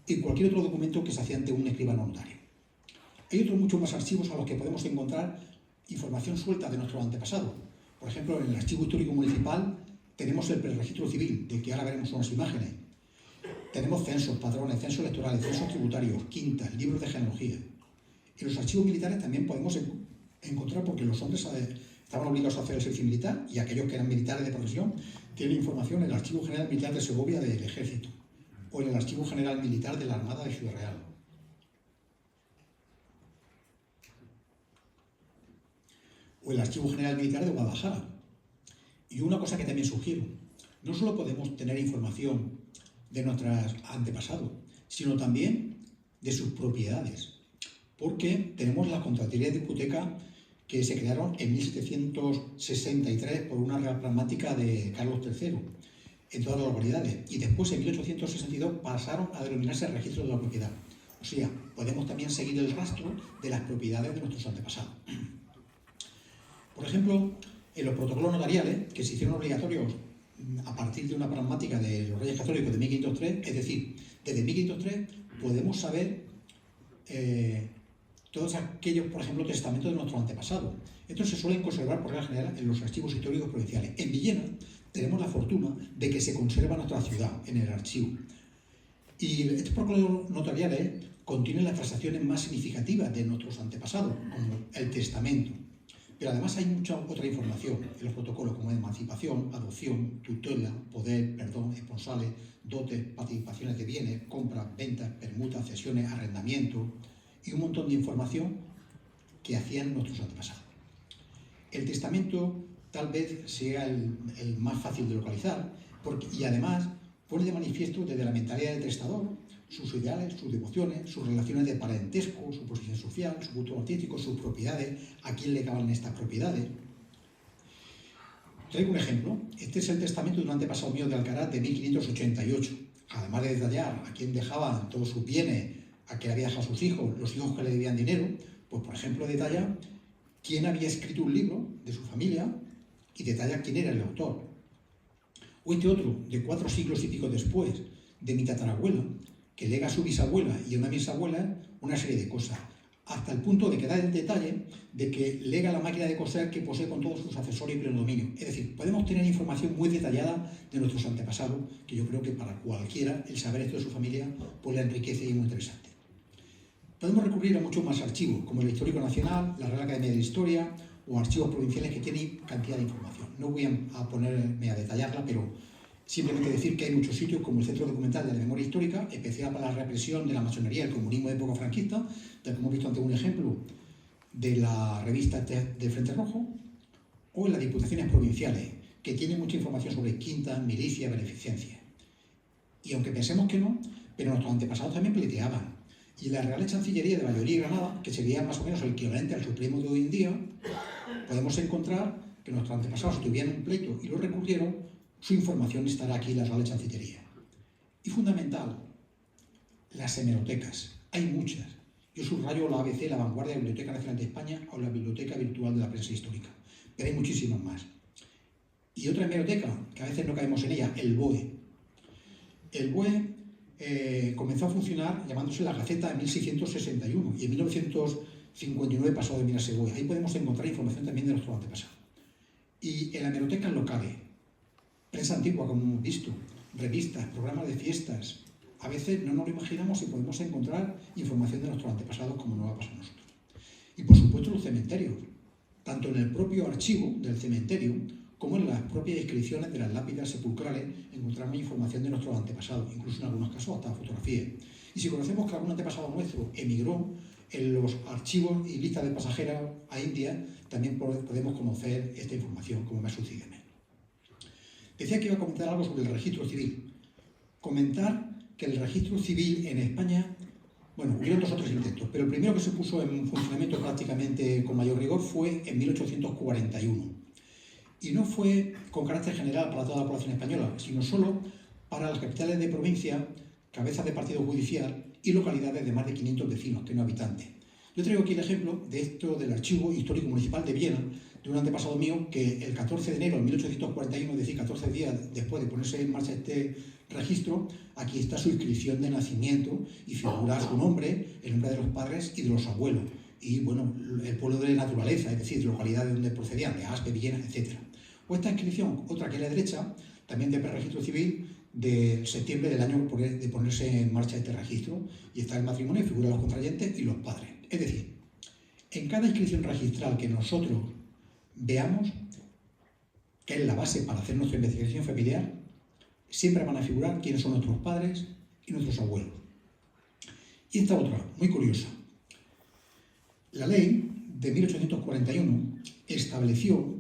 y cualquier otro documento que se hacía ante un escribano notario. Hay otros muchos más archivos a los que podemos encontrar información suelta de nuestros antepasados. Por ejemplo, en el Archivo Histórico Municipal tenemos el preregistro civil, del que ahora veremos unas imágenes. Tenemos censos, padrones, censos electorales, censos tributarios, quintas, libros de genealogía. En los archivos militares también podemos encontrar, porque los hombres estaban obligados a hacer el servicio militar y aquellos que eran militares de profesión tienen información en el Archivo General Militar de Segovia del Ejército o en el Archivo General Militar de la Armada de Ciudad Real. O el Archivo General Militar de Guadalajara. Y una cosa que también sugiero, no solo podemos tener información de nuestros antepasados, sino también de sus propiedades, porque tenemos las contraterías de hipoteca que se crearon en 1763 por una real pragmática de Carlos III en todas las localidades, y después en 1862 pasaron a denominarse registro de la propiedad. O sea, podemos también seguir el rastro de las propiedades de nuestros antepasados. Por ejemplo, en los protocolos notariales, que se hicieron obligatorios a partir de una pragmática de los Reyes Católicos de 1503, es decir, desde 1503 podemos saber todos aquellos, por ejemplo, testamentos de nuestros antepasados. Estos se suelen conservar por regla general en los archivos históricos provinciales. En Villena tenemos la fortuna de que se conserva nuestra ciudad en el archivo. Y estos protocolos notariales contienen las transacciones más significativas de nuestros antepasados, como el testamento. Pero además hay mucha otra información en los protocolos, como emancipación, adopción, tutela, poder, perdón, esponsales, dotes, participaciones de bienes, compras, ventas, permutas, cesiones, arrendamientos y un montón de información que hacían nuestros antepasados. El testamento tal vez sea el más fácil de localizar y además pone de manifiesto desde la mentalidad del testador sus ideales, sus devociones, sus relaciones de parentesco, su posición social, su gusto artístico, sus propiedades, a quién le caben estas propiedades. Traigo un ejemplo. Este es el testamento de un antepasado mío de Alcaraz de 1588. Además de detallar a quién dejaban todos sus bienes, a quién había dejado a sus hijos, los hijos que le debían dinero, pues por ejemplo detalla quién había escrito un libro de su familia y detalla quién era el autor. O este otro, de 4 siglos y pico después, de mi tatarabuela, que lega a su bisabuela y a una bisabuela una serie de cosas, hasta el punto de que da el detalle de que lega la máquina de coser que posee con todos sus accesorios y predominio. Es decir, podemos tener información muy detallada de nuestros antepasados, que yo creo que para cualquiera el saber esto de su familia pues le enriquece y es muy interesante. Podemos recurrir a muchos más archivos, como el Histórico Nacional, la Real Academia de Historia o archivos provinciales que tienen cantidad de información. No voy a ponerme a detallarla, pero simplemente decir que hay muchos sitios como el Centro Documental de la Memoria Histórica, especial para la represión de la masonería y el comunismo de época franquista, tal como hemos visto ante un ejemplo de la revista de Frente Rojo, o en las diputaciones provinciales, que tienen mucha información sobre quintas, milicias, beneficencias. Y aunque pensemos que no, pero nuestros antepasados también pleiteaban. Y la Real Chancillería de Valladolid y Granada, que sería más o menos el equivalente al Supremo de hoy en día, podemos encontrar que nuestros antepasados, si tuvieran un pleito y lo recurrieron, su información estará aquí en la Real Chancillería. Y fundamental, las hemerotecas. Hay muchas. Yo subrayo la ABC, la Vanguardia, la Biblioteca Nacional de España o la Biblioteca Virtual de la Prensa Histórica. Pero hay muchísimas más. Y otra hemeroteca, que a veces no caemos en ella, el BOE. El BOE comenzó a funcionar llamándose la Gaceta en 1661 y en 1959 pasó a denominarse BOE. Ahí podemos encontrar información también de nuestros antepasados. Y en las hemerotecas locales, prensa antigua, como hemos visto, revistas, programas de fiestas. A veces no nos lo imaginamos y podemos encontrar información de nuestros antepasados como nos va a pasar a nosotros. Y por supuesto los cementerios, tanto en el propio archivo del cementerio como en las propias inscripciones de las lápidas sepulcrales encontramos información de nuestros antepasados, incluso en algunos casos hasta fotografías. Y si conocemos que algún antepasado nuestro emigró, en los archivos y listas de pasajeros a India también podemos conocer esta información, como me ha sucedido a mí. Decía que iba a comentar algo sobre el registro civil. Comentar que el registro civil en España, bueno, hubieron 2 o 3 intentos, pero el primero que se puso en funcionamiento prácticamente con mayor rigor fue en 1841. Y no fue con carácter general para toda la población española, sino solo para las capitales de provincia, cabezas de partido judicial y localidades de más de 500 vecinos, que no habitantes. Yo traigo aquí el ejemplo de esto del Archivo Histórico Municipal de Viena, de un antepasado mío que el 14 de enero de 1841, es decir, 14 días después de ponerse en marcha este registro, aquí está su inscripción de nacimiento y figura su nombre, el nombre de los padres y de los abuelos. Y bueno, el pueblo de naturaleza, es decir, de localidades de donde procedían, de Aspe, Villena, etc. O esta inscripción, otra que es la derecha, también de preregistro civil, de septiembre del año de ponerse en marcha este registro, y está el matrimonio, figura los contrayentes y los padres. Es decir, en cada inscripción registral que nosotros veamos, que es la base para hacer nuestra investigación familiar, siempre van a figurar quiénes son nuestros padres y nuestros abuelos. Y esta otra, muy curiosa. La ley de 1841 estableció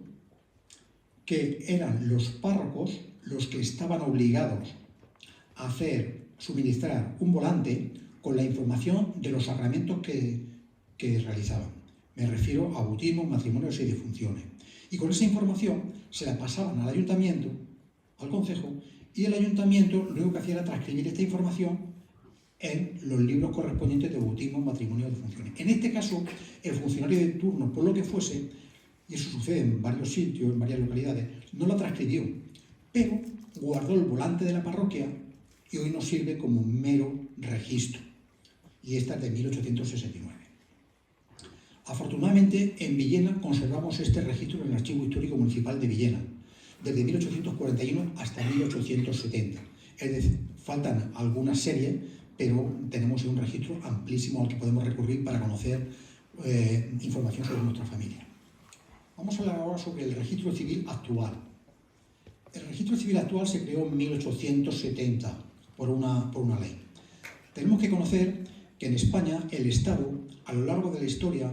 que eran los párrocos los que estaban obligados a suministrar un volante con la información de los sacramentos que realizaban. Me refiero a bautismos, matrimonios y defunciones. Y con esa información se la pasaban al ayuntamiento, al concejo, y el ayuntamiento lo único que hacía era transcribir esta información en los libros correspondientes de bautismo, matrimonio y defunciones. En este caso, el funcionario de turno, por lo que fuese, y eso sucede en varios sitios, en varias localidades, no la transcribió, pero guardó el volante de la parroquia y hoy nos sirve como mero registro. Y esta es de 1869. Afortunadamente, en Villena conservamos este registro en el Archivo Histórico Municipal de Villena, desde 1841 hasta 1870. Es decir, faltan algunas series, pero tenemos un registro amplísimo al que podemos recurrir para conocer información sobre nuestra familia. Vamos a hablar ahora sobre el registro civil actual. El registro civil actual se creó en 1870 por una ley. Tenemos que conocer que en España el Estado, a lo largo de la historia,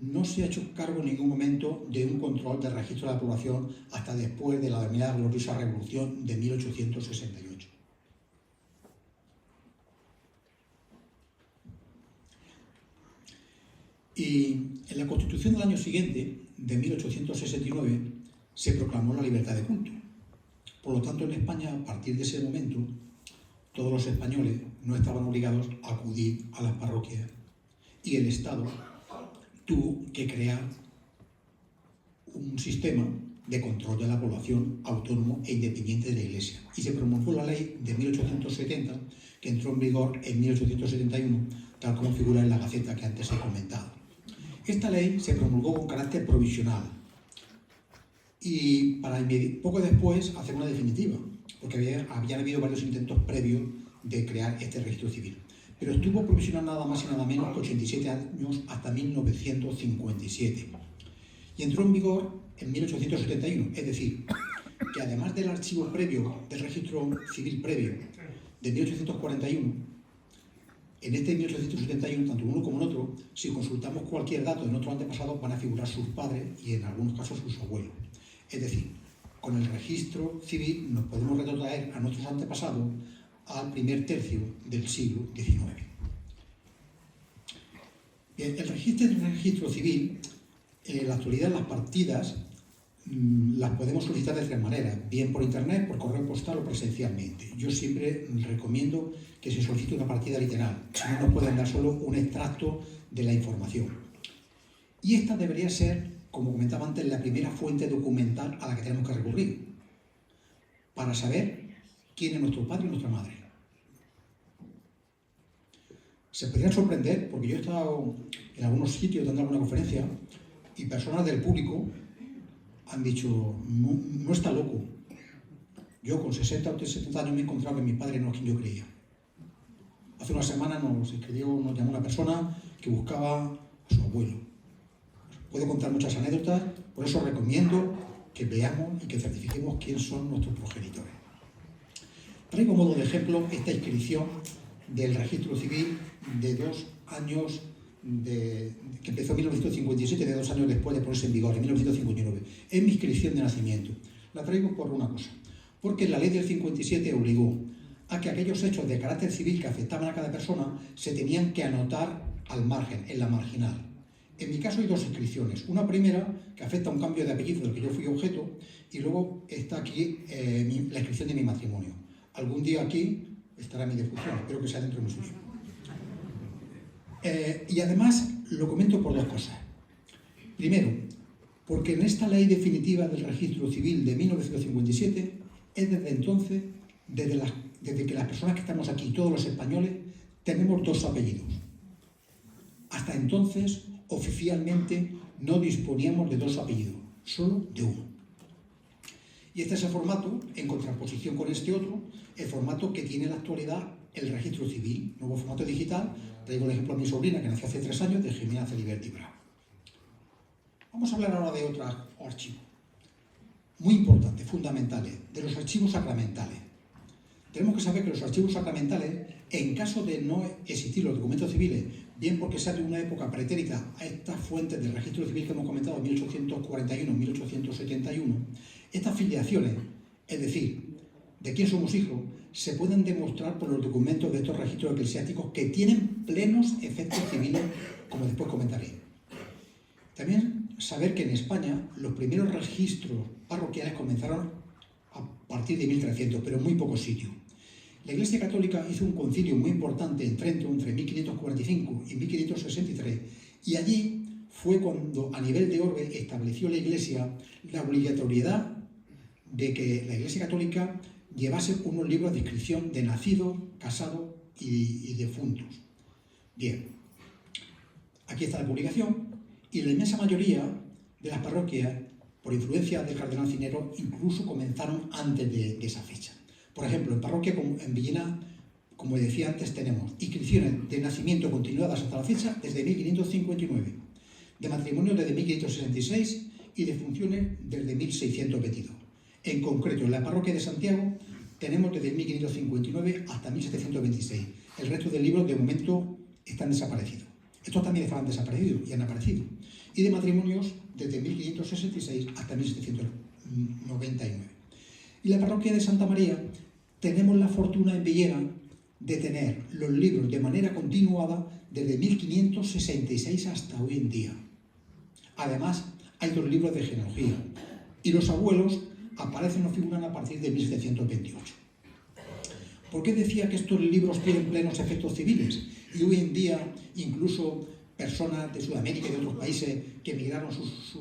no se ha hecho cargo en ningún momento de un control del registro de la población hasta después de la denominada gloriosa Revolución de 1868. Y en la Constitución del año siguiente, de 1869, se proclamó la libertad de culto. Por lo tanto, en España, a partir de ese momento, todos los españoles no estaban obligados a acudir a las parroquias y el Estado tuvo que crear un sistema de control de la población autónomo e independiente de la Iglesia. Y se promulgó la ley de 1870, que entró en vigor en 1871, tal como figura en la Gaceta que antes he comentado. Esta ley se promulgó con carácter provisional y para poco después hacer una definitiva, porque habían habido varios intentos previos de crear este registro civil. Pero estuvo provisional nada más y nada menos que 87 años, hasta 1957. Y entró en vigor en 1871, es decir, que además del archivo previo, del registro civil previo de 1841, en este 1871, tanto uno como en otro, si consultamos cualquier dato de nuestros antepasados, van a figurar sus padres y en algunos casos sus abuelos. Es decir, con el registro civil nos podemos retrotraer a nuestros antepasados al primer tercio del siglo XIX. Bien, el registro civil, en la actualidad las partidas las podemos solicitar de tres maneras, bien por internet, por correo postal o presencialmente. Yo siempre recomiendo que se solicite una partida literal, si no nos pueden dar solo un extracto de la información. Y esta debería ser, como comentaba antes, la primera fuente documental a la que tenemos que recurrir, para saber quién es nuestro padre y nuestra madre. Se podrían sorprender, porque yo he estado en algunos sitios dando alguna conferencia y personas del público han dicho, no está loco. Yo con 60 o 70 años me he encontrado que mi padre no es quien yo creía. Hace una semana nos llamó una persona que buscaba a su abuelo. Puedo contar muchas anécdotas, por eso recomiendo que veamos y que certifiquemos quiénes son nuestros progenitores. Traigo modo de ejemplo esta inscripción del registro civil de 2 años que empezó en 1957, de 2 años después de ponerse en vigor, en 1959. Es mi inscripción de nacimiento. La traigo por una cosa, porque la ley del 57 obligó a que aquellos hechos de carácter civil que afectaban a cada persona se tenían que anotar al margen, en la marginal. En mi caso hay 2 inscripciones. Una primera que afecta a un cambio de apellido del que yo fui objeto y luego está aquí la inscripción de mi matrimonio. Algún día aquí estará mi defunción, espero que sea dentro de mi suyo. Y además lo comento por 2 cosas. Primero, Porque en esta ley definitiva del registro civil de 1957 es desde entonces, desde que las personas que estamos aquí, todos los españoles, tenemos dos apellidos. Hasta entonces, oficialmente, no disponíamos de dos apellidos, solo de uno. Y este es el formato, en contraposición con este otro, el formato que tiene en la actualidad el registro civil, nuevo formato digital. Traigo el ejemplo de mi sobrina, que nació hace 3 años, de Jimena Celiberti Bravo. Vamos a hablar ahora de otros archivos, muy importantes, fundamentales, de los archivos sacramentales. Tenemos que saber que los archivos sacramentales, en caso de no existir los documentos civiles, bien porque sea de una época pretérita a estas fuentes del registro civil que hemos comentado, 1841-1871, estas filiaciones, es decir, de quién somos hijos, se pueden demostrar por los documentos de estos registros eclesiásticos que tienen plenos efectos civiles, como después comentaré. También saber que en España los primeros registros parroquiales comenzaron a partir de 1300, pero en muy pocos sitios. La Iglesia Católica hizo un concilio muy importante en Trento entre 1545 y 1563, y allí fue cuando a nivel de orbe estableció la Iglesia la obligatoriedad de que la Iglesia Católica llevase unos libros de inscripción de nacidos, casados y defuntos. Bien, aquí está la publicación, y la inmensa mayoría de las parroquias, por influencia del cardenal Cisneros, incluso comenzaron antes de esa fecha. Por ejemplo, en parroquia en Villena, como decía antes, tenemos inscripciones de nacimiento continuadas hasta la fecha desde 1559, de matrimonio desde 1566 y de funciones desde 1622. En concreto, en la parroquia de Santiago tenemos desde 1559 hasta 1726. El resto de libros, de momento, están desaparecidos. Estos también estaban desaparecidos y han aparecido. Y de matrimonios desde 1566 hasta 1799. Y la parroquia de Santa María tenemos la fortuna en Villena de tener los libros de manera continuada desde 1566 hasta hoy en día. Además, hay 2 libros de genealogía y los abuelos aparecen o figuran a partir de 1728. ¿Por qué decía que estos libros tienen plenos efectos civiles? Y hoy en día, incluso personas de Sudamérica y de otros países que emigraron sus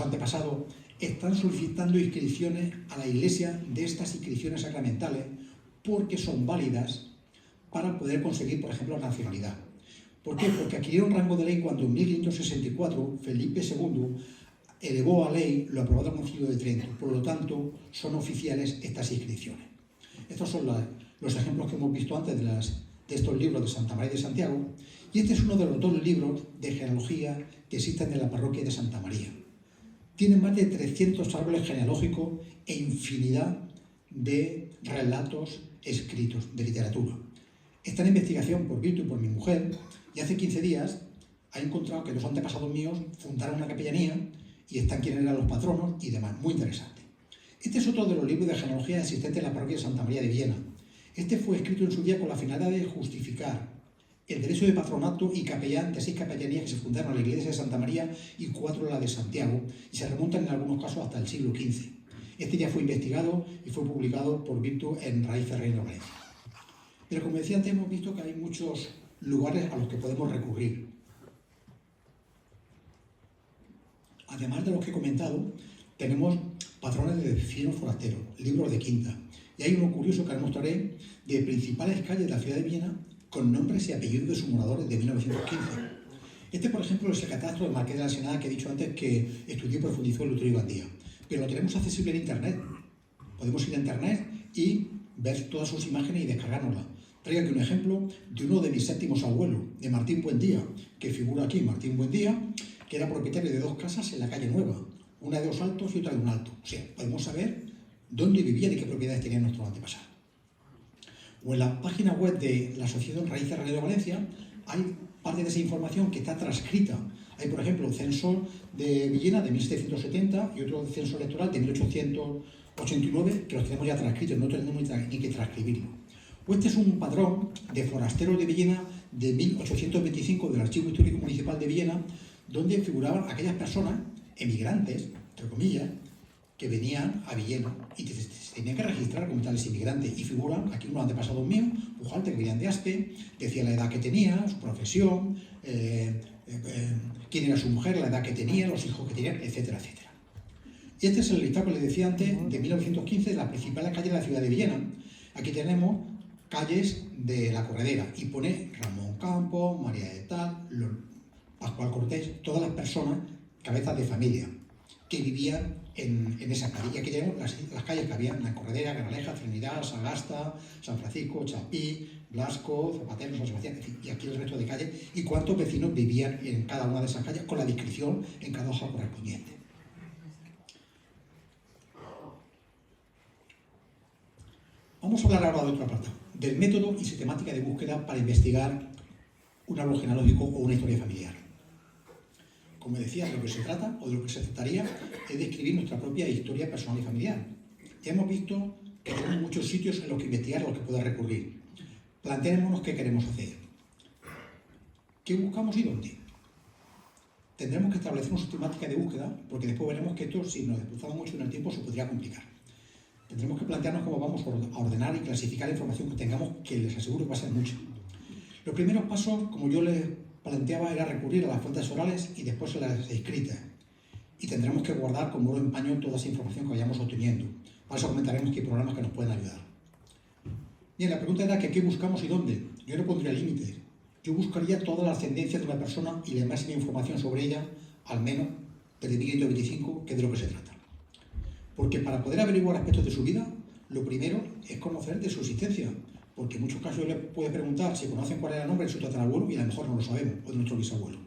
antepasados están solicitando inscripciones a la Iglesia de estas inscripciones sacramentales porque son válidas para poder conseguir, por ejemplo, la nacionalidad. ¿Por qué? Porque adquirieron rango de ley cuando en 1564 Felipe II elevó a ley lo aprobado al Concilio de Trento. Por lo tanto, son oficiales estas inscripciones. Estos son los ejemplos que hemos visto antes de estos libros de Santa María de Santiago, y este es uno de los 2 libros de genealogía que existen en la parroquia de Santa María. Tienen más de 300 árboles genealógicos e infinidad de relatos escritos de literatura. Está en investigación por Víctor y por mi mujer, y hace 15 días ha encontrado que 2 antepasados míos fundaron una capellanía y están quiénes eran los patronos y demás. Muy interesante. Este es otro de los libros de genealogía existentes en la parroquia de Santa María de Villena. Este fue escrito en su día con la finalidad de justificar el derecho de patronato y capellán de 6 capellanías que se fundaron en la iglesia de Santa María y 4 en la de Santiago, y se remontan en algunos casos hasta el siglo XV. Este ya fue investigado y fue publicado por Víctor en Raíces Reino Valencia. Pero como decía antes, hemos visto que hay muchos lugares a los que podemos recurrir. Además de los que he comentado, tenemos patrones de vecinos forasteros, libros de quinta, y hay uno curioso que os mostraré de principales calles de la ciudad de Villena con nombres y apellidos de sus moradores de 1915. Este, por ejemplo, es el catastro del Marqués de la Senada que he dicho antes que estudió y profundizó en Lutero y Gandía, pero lo tenemos accesible en Internet. Podemos ir a Internet y ver todas sus imágenes y descargárnoslas. Traigo aquí un ejemplo de uno de mis séptimos abuelos, de Martín Buendía, que figura aquí, Martín Buendía, que era propietario de 2 casas en la calle Nueva, una de 2 altos y otra de 1 alto. O sea, podemos saber dónde vivían y qué propiedades tenían nuestros antepasados. O en la página web de la Asociación Raíces Reino de Valencia hay parte de esa información que está transcrita. Hay, por ejemplo, un censo de Villena de 1770 y otro censo electoral de 1889 que los tenemos ya transcritos, no tenemos ni que transcribirlo. O este es un padrón de forasteros de Villena de 1825 del Archivo Histórico Municipal de Villena, donde figuraban aquellas personas, emigrantes, entre comillas, que venían a Villena y se tenían que registrar como tales inmigrantes. Y figuran aquí unos antepasados míos, Pujalte, que venían de Aspe, decía la edad que tenía, su profesión, quién era su mujer, la edad que tenía, los hijos que tenía, etcétera, etcétera. Y este es el listado que les decía antes, de 1915, de las principales calles de la ciudad de Villena. Aquí tenemos calles de la Corredera y pone Ramón Campos, María de Tal, Pascual Cortés, todas las personas, cabezas de familia, que vivían en esa calle. Y aquí tenemos las calles que había en la Corredera, Canaleja, Trinidad, Sagasta, San Francisco, Chapí, Blasco, Zapatero, San Sebastián, en fin, y aquí el resto de calles, y cuántos vecinos vivían en cada una de esas calles, con la descripción en cada hoja correspondiente. Vamos a hablar ahora de otro apartado, del método y sistemática de búsqueda para investigar un árbol genealógico o una historia familiar. Como decía, de lo que se trata, o de lo que se trataría, es de escribir nuestra propia historia personal y familiar. Ya hemos visto que tenemos muchos sitios en los que investigar, a los que poder recurrir. Planteémonos qué queremos hacer. ¿Qué buscamos y dónde? Tendremos que establecer una sistemática de búsqueda, porque después veremos que esto, si nos desplazamos mucho en el tiempo, se podría complicar. Tendremos que plantearnos cómo vamos a ordenar y clasificar la información que tengamos, que les aseguro que va a ser mucha. Los primeros pasos, como yo les planteaba, era recurrir a las fuentes orales y después a las escritas. Y tendremos que guardar con oro en paño toda esa información que vayamos obteniendo. Para eso comentaremos que hay programas que nos pueden ayudar. Bien, la pregunta era que qué buscamos y dónde. Yo no pondría límites. Yo buscaría toda la ascendencia de una persona y la máxima información sobre ella, al menos desde 1525, que es de lo que se trata. Porque para poder averiguar aspectos de su vida, lo primero es conocer de su existencia. Porque en muchos casos le puede preguntar si conocen cuál era el nombre de su tatarabuelo y a lo mejor no lo sabemos, o de nuestro bisabuelo.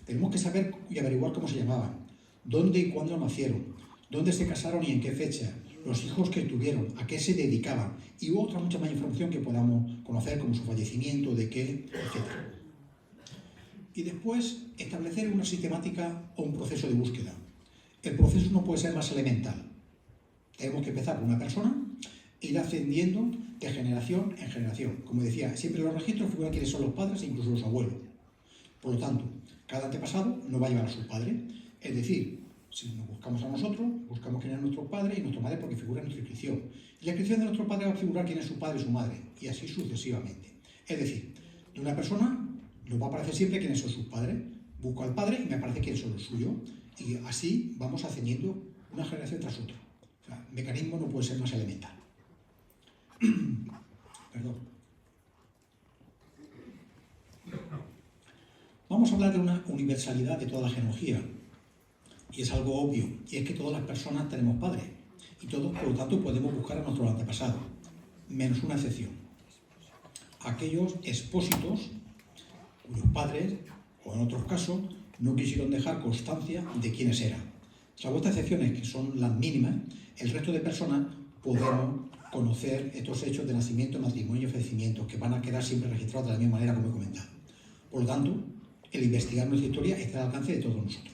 Tenemos que saber y averiguar cómo se llamaban, dónde y cuándo nacieron, dónde se casaron y en qué fecha, los hijos que tuvieron, a qué se dedicaban y otra mucha más información que podamos conocer, como su fallecimiento, de qué, etc. Y después establecer una sistemática o un proceso de búsqueda. El proceso no puede ser más elemental. Tenemos que empezar por una persona e ir ascendiendo de generación en generación. Como decía, siempre en los registros figuran quiénes son los padres e incluso los abuelos. Por lo tanto, cada antepasado no va a llevar a su padre. Es decir, si nos buscamos a nosotros, buscamos quién es nuestro padre y nuestra madre porque figura en nuestra inscripción. Y la inscripción de nuestro padre va a figurar quién es su padre y su madre, y así sucesivamente. Es decir, de una persona nos va a aparecer siempre quiénes son sus padres. Busco al padre y me aparece quiénes son los suyos. Y así vamos ascendiendo una generación tras otra. O sea, el mecanismo no puede ser más elemental. Perdón. Vamos a hablar de una universalidad de toda la genealogía. Y es algo obvio, y es que todas las personas tenemos padres. Y todos, por lo tanto, podemos buscar a nuestros antepasados. Menos una excepción. Aquellos expósitos cuyos padres, o en otros casos, no quisieron dejar constancia de quiénes eran. Salvo estas excepciones, que son las mínimas, el resto de personas podemos conocer estos hechos de nacimiento, matrimonio y fallecimiento, que van a quedar siempre registrados de la misma manera como he comentado. Por lo tanto, el investigar nuestra historia está al alcance de todos nosotros.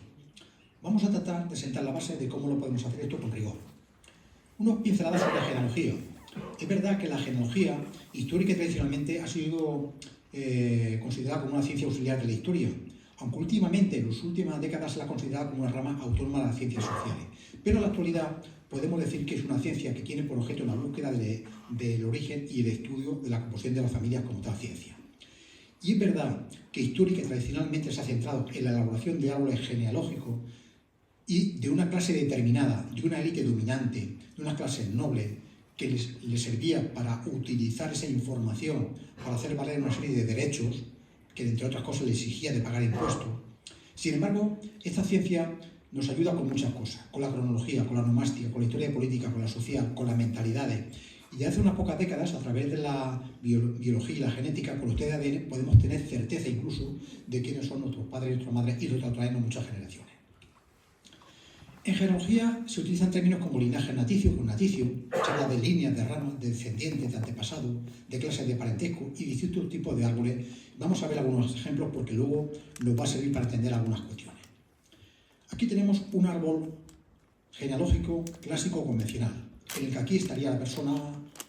Vamos a tratar de sentar la base de cómo lo podemos hacer esto con rigor. Unas pinceladas sobre la genealogía. Es verdad que la genealogía histórica y tradicionalmente ha sido considerada como una ciencia auxiliar de la historia, aunque últimamente, en las últimas décadas, se la ha considerado como una rama autónoma de las ciencias sociales. Pero en la actualidad podemos decir que es una ciencia que tiene por objeto la búsqueda del origen y el estudio de la composición de las familias como tal ciencia. Y es verdad que histórica y tradicionalmente se ha centrado en la elaboración de árboles genealógicos y de una clase determinada, de una élite dominante, de una clase noble, que les servía para utilizar esa información para hacer valer una serie de derechos que, entre otras cosas, le exigía de pagar impuestos. Sin embargo, esta ciencia nos ayuda con muchas cosas, con la cronología, con la nomástica, con la historia política, con la social, con las mentalidades. Y de hace unas pocas décadas, a través de la biología y la genética, con los test de ADN, podemos tener certeza incluso de quiénes son nuestros padres y nuestras madres y retrotraernos muchas generaciones. En genealogía se utilizan términos como linaje natizio, con naticio, se habla de líneas, de ramas, de descendientes, de antepasados, de clases de parentesco y distintos tipos de árboles. Vamos a ver algunos ejemplos porque luego nos va a servir para entender algunas cuestiones. Aquí tenemos un árbol genealógico clásico convencional, en el que aquí estaría la persona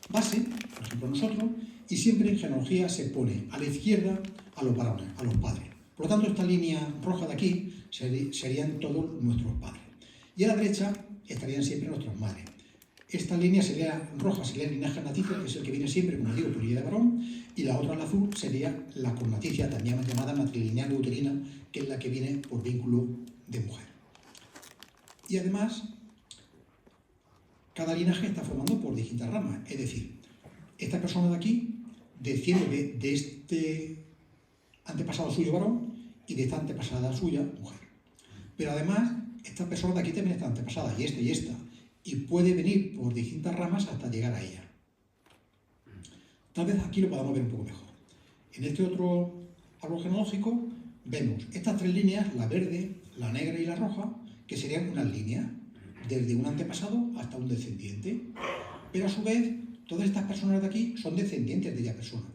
base, por ejemplo nosotros, y siempre en genealogía se pone a la izquierda a los varones, a los padres. Por lo tanto, esta línea roja de aquí serían todos nuestros padres. Y a la derecha estarían siempre nuestras madres. Esta línea sería roja, sería el linaje naticio, que es el que viene siempre, como digo, por línea de varón, y la otra, el azul, sería la connaticia, también llamada matrilineal uterina, que es la que viene por vínculo de mujer. Y además, cada linaje está formado por distintas ramas, es decir, esta persona de aquí desciende de este antepasado suyo varón y de esta antepasada suya mujer. Pero además, esta persona de aquí también está antepasada, y esta, y puede venir por distintas ramas hasta llegar a ella. Tal vez aquí lo podamos ver un poco mejor. En este otro árbol genealógico vemos estas tres líneas, la verde, la negra y la roja, que serían unas líneas, desde un antepasado hasta un descendiente. Pero a su vez, todas estas personas de aquí son descendientes de ella persona.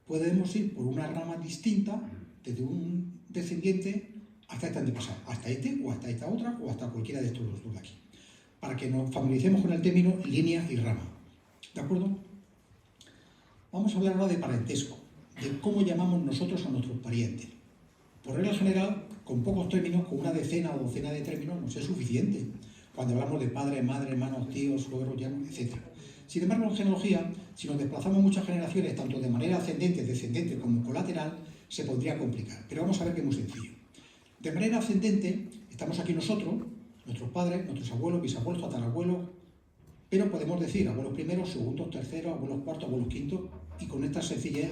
Podemos ir por una rama distinta, desde un descendiente hasta este antepasado, hasta este o hasta esta otra o hasta cualquiera de estos dos de aquí, para que nos familiaricemos con el término línea y rama. ¿De acuerdo? Vamos a hablar ahora de parentesco, de cómo llamamos nosotros a nuestros parientes. Por regla general, con pocos términos, con una decena o docena de términos, nos es suficiente cuando hablamos de padre, madre, hermanos, tíos, suegros, yernos, etc. Sin embargo, en genealogía, si nos desplazamos muchas generaciones, tanto de manera ascendente, descendente como colateral, se podría complicar. Pero vamos a ver que es muy sencillo. De manera ascendente, estamos aquí nosotros, nuestros padres, nuestros abuelos, bisabuelos, tatarabuelos, pero podemos decir abuelos primeros, segundos, terceros, abuelos cuartos, abuelos quintos, y con esta sencillez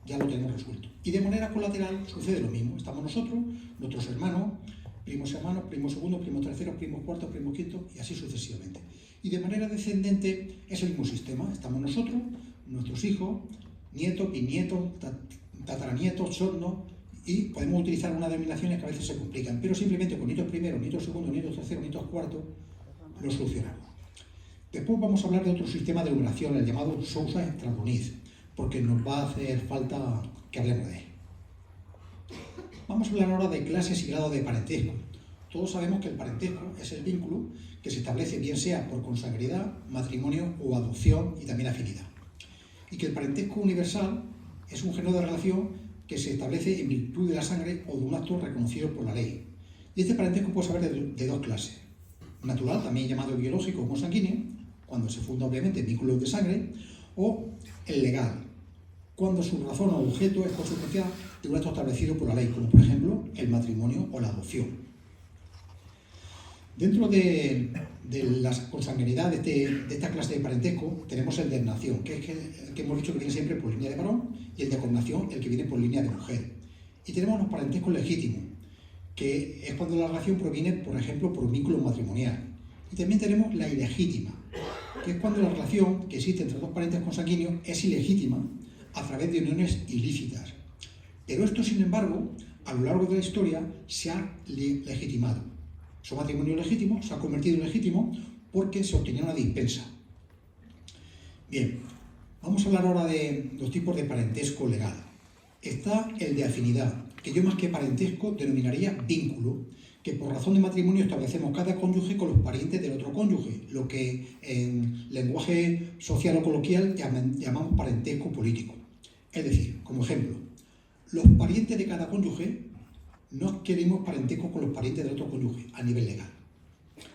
ya lo tenemos resuelto. Y de manera colateral sucede lo mismo. Estamos nosotros, nuestros hermanos, primos segundos, primos terceros, primos cuartos, primos quintos, y así sucesivamente. Y de manera descendente es el mismo sistema. Estamos nosotros, nuestros hijos, nietos, bisnietos, tataranietos, sornos, y podemos utilizar unas denominaciones que a veces se complican, pero simplemente con nietos primeros, nietos segundos, nietos terceros, nietos cuartos, lo solucionamos. Después vamos a hablar de otro sistema de numeración, el llamado Sousa-Stradoniz, porque nos va a hacer falta que hablemos de él. Vamos a hablar ahora de clases y grados de parentesco. Todos sabemos que el parentesco es el vínculo que se establece bien sea por consanguinidad, matrimonio o adopción y también afinidad. Y que el parentesco universal es un género de relación que se establece en virtud de la sangre o de un acto reconocido por la ley. Y este parentesco puede saber de dos clases. Natural, también llamado biológico o consanguíneo, cuando se funda obviamente vínculos de sangre, o el legal, cuando su razón o objeto es consecuencia de un acto establecido por la ley, como por ejemplo el matrimonio o la adopción. Dentro de la consanguinidad de esta clase de parentesco tenemos el de nación, que es el que hemos dicho que viene siempre por línea de varón, y el de cognación, el que viene por línea de mujer. Y tenemos los parentescos legítimos, que es cuando la relación proviene, por ejemplo, por un vínculo matrimonial. Y también tenemos la ilegítima, que es cuando la relación que existe entre dos parientes consanguíneos es ilegítima a través de uniones ilícitas. Pero esto, sin embargo, a lo largo de la historia se ha legitimado. Su matrimonio legítimo se ha convertido en legítimo porque se obtenía una dispensa. Bien, vamos a hablar ahora de los tipos de parentesco legal. Está el de afinidad, que yo más que parentesco denominaría vínculo, que por razón de matrimonio establecemos cada cónyuge con los parientes del otro cónyuge, lo que en lenguaje social o coloquial llamamos parentesco político. Es decir, como ejemplo, los parientes de cada cónyuge no adquirimos parentesco con los parientes del otro cónyuge a nivel legal.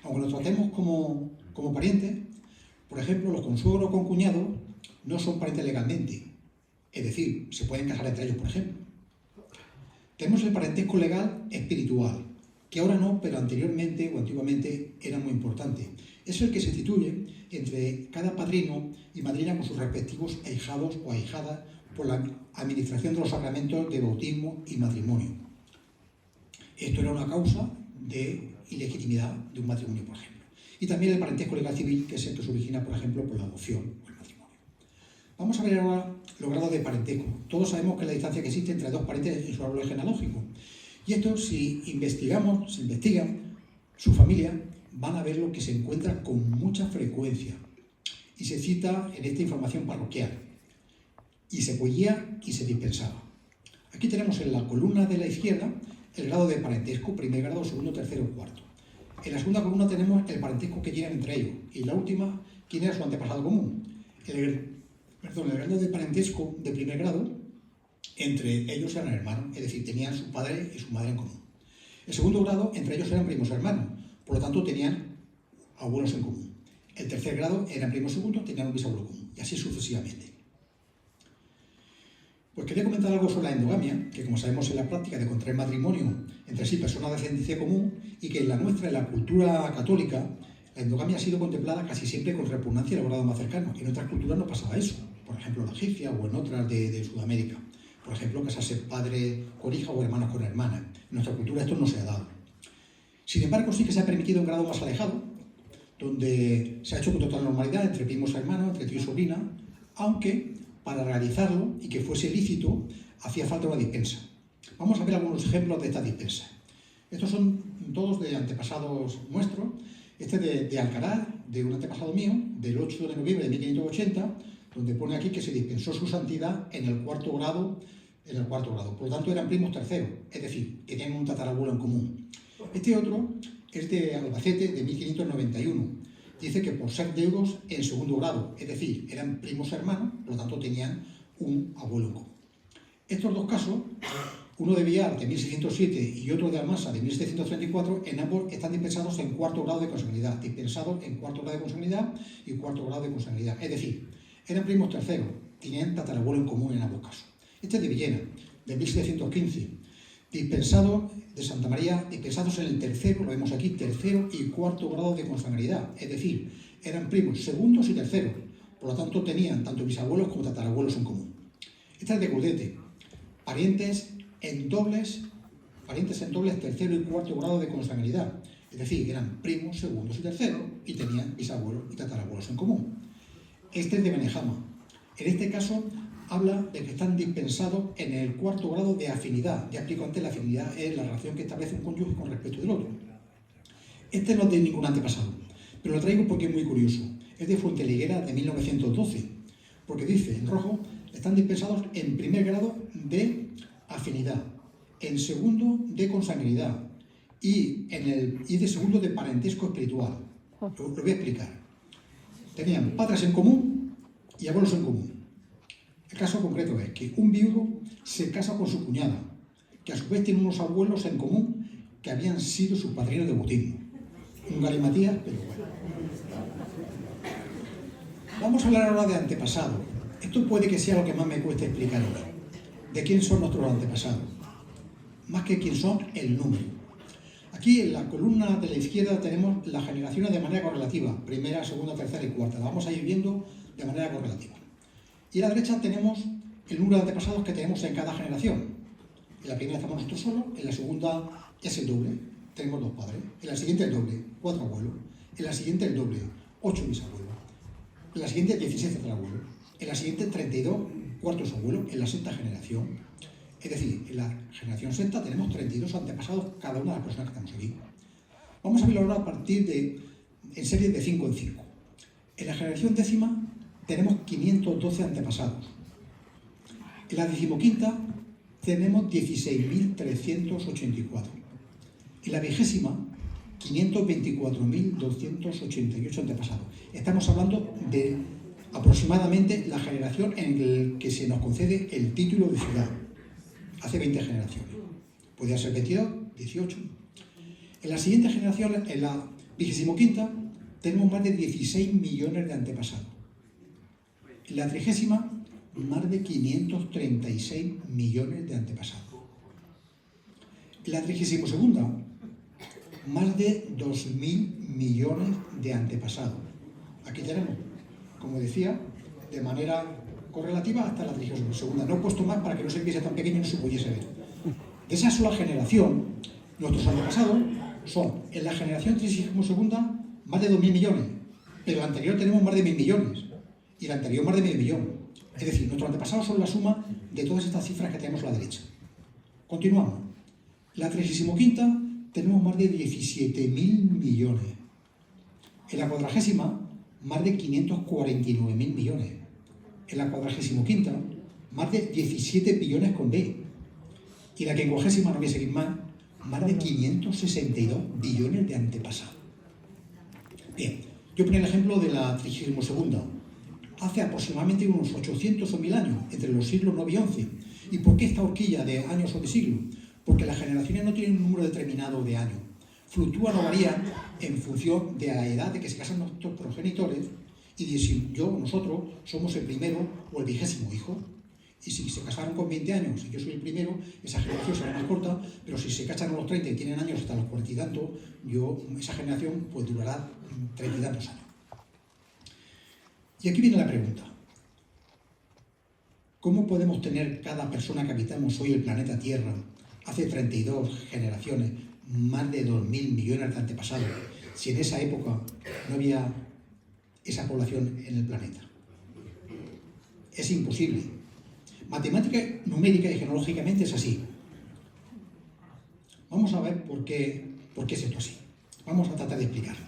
Aunque los tratemos como parientes, por ejemplo, los consuegros o concuñados no son parientes legalmente, es decir, se pueden casar entre ellos, por ejemplo. Tenemos el parentesco legal espiritual, que ahora no, pero anteriormente o antiguamente era muy importante. Es el que se instituye entre cada padrino y madrina con sus respectivos ahijados o ahijadas por la administración de los sacramentos de bautismo y matrimonio. Esto era una causa de ilegitimidad de un matrimonio, por ejemplo. Y también el parentesco legal civil, que es el que se origina, por ejemplo, por la adopción o el matrimonio. Vamos a ver ahora los grados de parentesco. Todos sabemos que la distancia que existe entre dos parientes en su árbol genealógico. Y esto, si investigan su familia, van a ver lo que se encuentra con mucha frecuencia. Y se cita en esta información parroquial. Y se pollía y se dispensaba. Aquí tenemos en la columna de la izquierda el grado de parentesco, primer grado, segundo, tercero, cuarto. En la segunda columna tenemos el parentesco que llegan entre ellos. Y la última, quién era su antepasado común. El grado de parentesco de primer grado, entre ellos eran hermanos, es decir, tenían su padre y su madre en común. El segundo grado, entre ellos eran primos hermanos, por lo tanto tenían abuelos en común. el tercer grado eran primos segundos, tenían un bisabuelo común, y así sucesivamente. Pues quería comentar algo sobre la endogamia, que como sabemos es la práctica de contraer matrimonio entre sí personas de ascendencia común, y que en la nuestra, en la cultura católica, la endogamia ha sido contemplada casi siempre con repugnancia en los grados más cercanos. En otras culturas no pasaba eso, por ejemplo la egipcia o en otras de Sudamérica. Por ejemplo, casarse padre con hija o hermanos con hermana. En nuestra cultura esto no se ha dado. Sin embargo, sí que se ha permitido un grado más alejado, donde se ha hecho con total normalidad entre primos hermanos, entre tío y sobrina, aunque para realizarlo y que fuese lícito hacía falta una dispensa. Vamos a ver algunos ejemplos de esta dispensa. Estos son todos de antepasados nuestros. Este de Alcaraz, de un antepasado mío, del 8 de noviembre de 1580, donde pone aquí que se dispensó su santidad en el cuarto grado. Por lo tanto, eran primos terceros, es decir, que tenían un tatarabuelo en común. Este otro es de Albacete, de 1591. Dice que por ser deudos en segundo grado, es decir, eran primos hermanos, por lo tanto tenían un abuelo en común. Estos dos casos, uno de Villar de 1607 y otro de Almasa de 1734, en ambos están dispensados en cuarto grado de consanguinidad, dispensados en cuarto grado de consanguinidad y cuarto grado de consanguinidad. Es decir, eran primos terceros, tenían tatarabuelo en común en ambos casos. Este es de Villena, de 1715, dispensados de Santa María, dispensados en el tercero, lo vemos aquí, tercero y cuarto grado de consanguinidad. Es decir, eran primos segundos y terceros, por lo tanto tenían tanto bisabuelos como tatarabuelos en común. Este es de Cudete, parientes en dobles tercero y cuarto grado de consanguinidad, es decir, eran primos, segundos y terceros y tenían bisabuelos y tatarabuelos en común. Este es de Benejama. En este caso habla de que están dispensados en el cuarto grado de afinidad. Ya explico antes, la afinidad es la relación que establece un cónyuge con respecto del otro. Este no es de ningún antepasado, pero lo traigo porque es muy curioso. Es de Fuenteliguera de 1912, porque dice en rojo, están dispensados en primer grado de afinidad, en segundo de consanguinidad y de segundo de parentesco espiritual. Lo voy a explicar. Tenían padres en común y abuelos en común. El caso concreto es que un viudo se casa con su cuñada, que a su vez tiene unos abuelos en común que habían sido sus padrinos de bautismo. Un galimatías, pero bueno. Vamos a hablar ahora de antepasado. Esto puede que sea lo que más me cueste explicaros. ¿De quién son nuestros antepasados? Más que quién son, el número. Aquí en la columna de la izquierda tenemos las generaciones de manera correlativa, primera, segunda, tercera y cuarta. La vamos a ir viendo de manera correlativa. Y a la derecha tenemos el número de antepasados que tenemos en cada generación. En la primera estamos nosotros solos, en la segunda es el doble, tenemos 2 padres. En la siguiente el doble, 4 abuelos. En la siguiente el doble, 8 bisabuelos. En la siguiente 16 tatarabuelos. En la siguiente 32 cuartos abuelos en la sexta generación. Es decir, en la generación sexta tenemos 32 antepasados cada una de las personas que estamos aquí. Vamos a verlo ahora a partir en series de 5 en 5. En la generación décima tenemos 512 antepasados. En la decimoquinta tenemos 16.384. En la vigésima, 524.288 antepasados. Estamos hablando de aproximadamente la generación en la que se nos concede el título de ciudad. Hace 20 generaciones. Podría ser 22, 18. En la siguiente generación, en la 25ª, tenemos más de 16 millones de antepasados. En la 30ª, más de 536 millones de antepasados. En la 32ª, más de 2.000 millones de antepasados. Aquí tenemos, como decía, de manera correlativa hasta la 32ª. No he puesto más para que no se viese tan pequeño y no se pudiese ver. De esa sola generación, nuestros antepasados son, en la generación 32ª, más de 2.000 millones, pero la anterior tenemos más de 1.000 millones, y la anterior más de medio millón. Es decir, nuestros antepasados son la suma de todas estas cifras que tenemos a la derecha. Continuamos. La 35ª tenemos más de 17.000 millones. En la 40ª, más de 549.000 millones. En la 45ª, más de 17 billones con B. Y la 50ª, no voy a seguir más de 562 billones de antepasados. Bien, yo ponía el ejemplo de la 32ª. Hace aproximadamente unos 800 o 1000 años, entre los siglos 9 y 11. ¿Y por qué esta horquilla de años o de siglos? Porque las generaciones no tienen un número determinado de años. fluctúan o varían en función de la edad de que se casan nuestros progenitores y de si nosotros somos el primero o el 20º hijo. Y si se casaron con 20 años y yo soy el primero, esa generación será más corta, pero si se casan a los 30 y tienen años hasta los 40 y tantos, esa generación pues durará 30 y tantos años. Y aquí viene la pregunta. ¿Cómo podemos tener cada persona que habitamos hoy el planeta Tierra, hace 32 generaciones, más de 2.000 millones de antepasados, si en esa época no había esa población en el planeta? Es imposible. Matemática, numérica y genológicamente es así. Vamos a ver por qué es esto así. Vamos a tratar de explicarlo.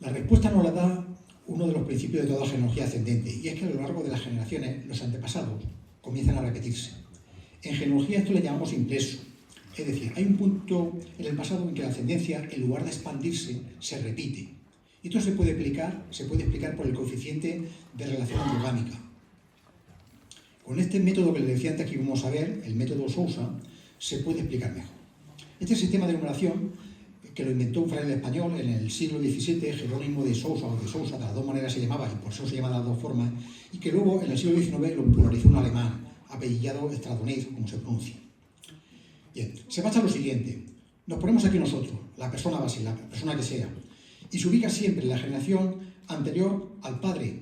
La respuesta nos la da uno de los principios de toda genealogía ascendente, y es que a lo largo de las generaciones los antepasados comienzan a repetirse. En genealogía esto le llamamos impreso, es decir, hay un punto en el pasado en que la ascendencia, en lugar de expandirse, se repite. Y esto se puede explicar por el coeficiente de relación endogámica. Con este método que les decía antes que íbamos a ver, el método Sousa, se puede explicar mejor. Este sistema de numeración, que lo inventó un fraile español en el siglo XVII, Jerónimo de Sousa o de Sousa, de las dos maneras se llamaba, y por eso se llama de las dos formas, y que luego en el siglo XIX lo popularizó un alemán, apellidado Stradonit, como se pronuncia. Bien, se basa en lo siguiente. Nos ponemos aquí nosotros, la persona base, la persona que sea, y se ubica siempre en la generación anterior al padre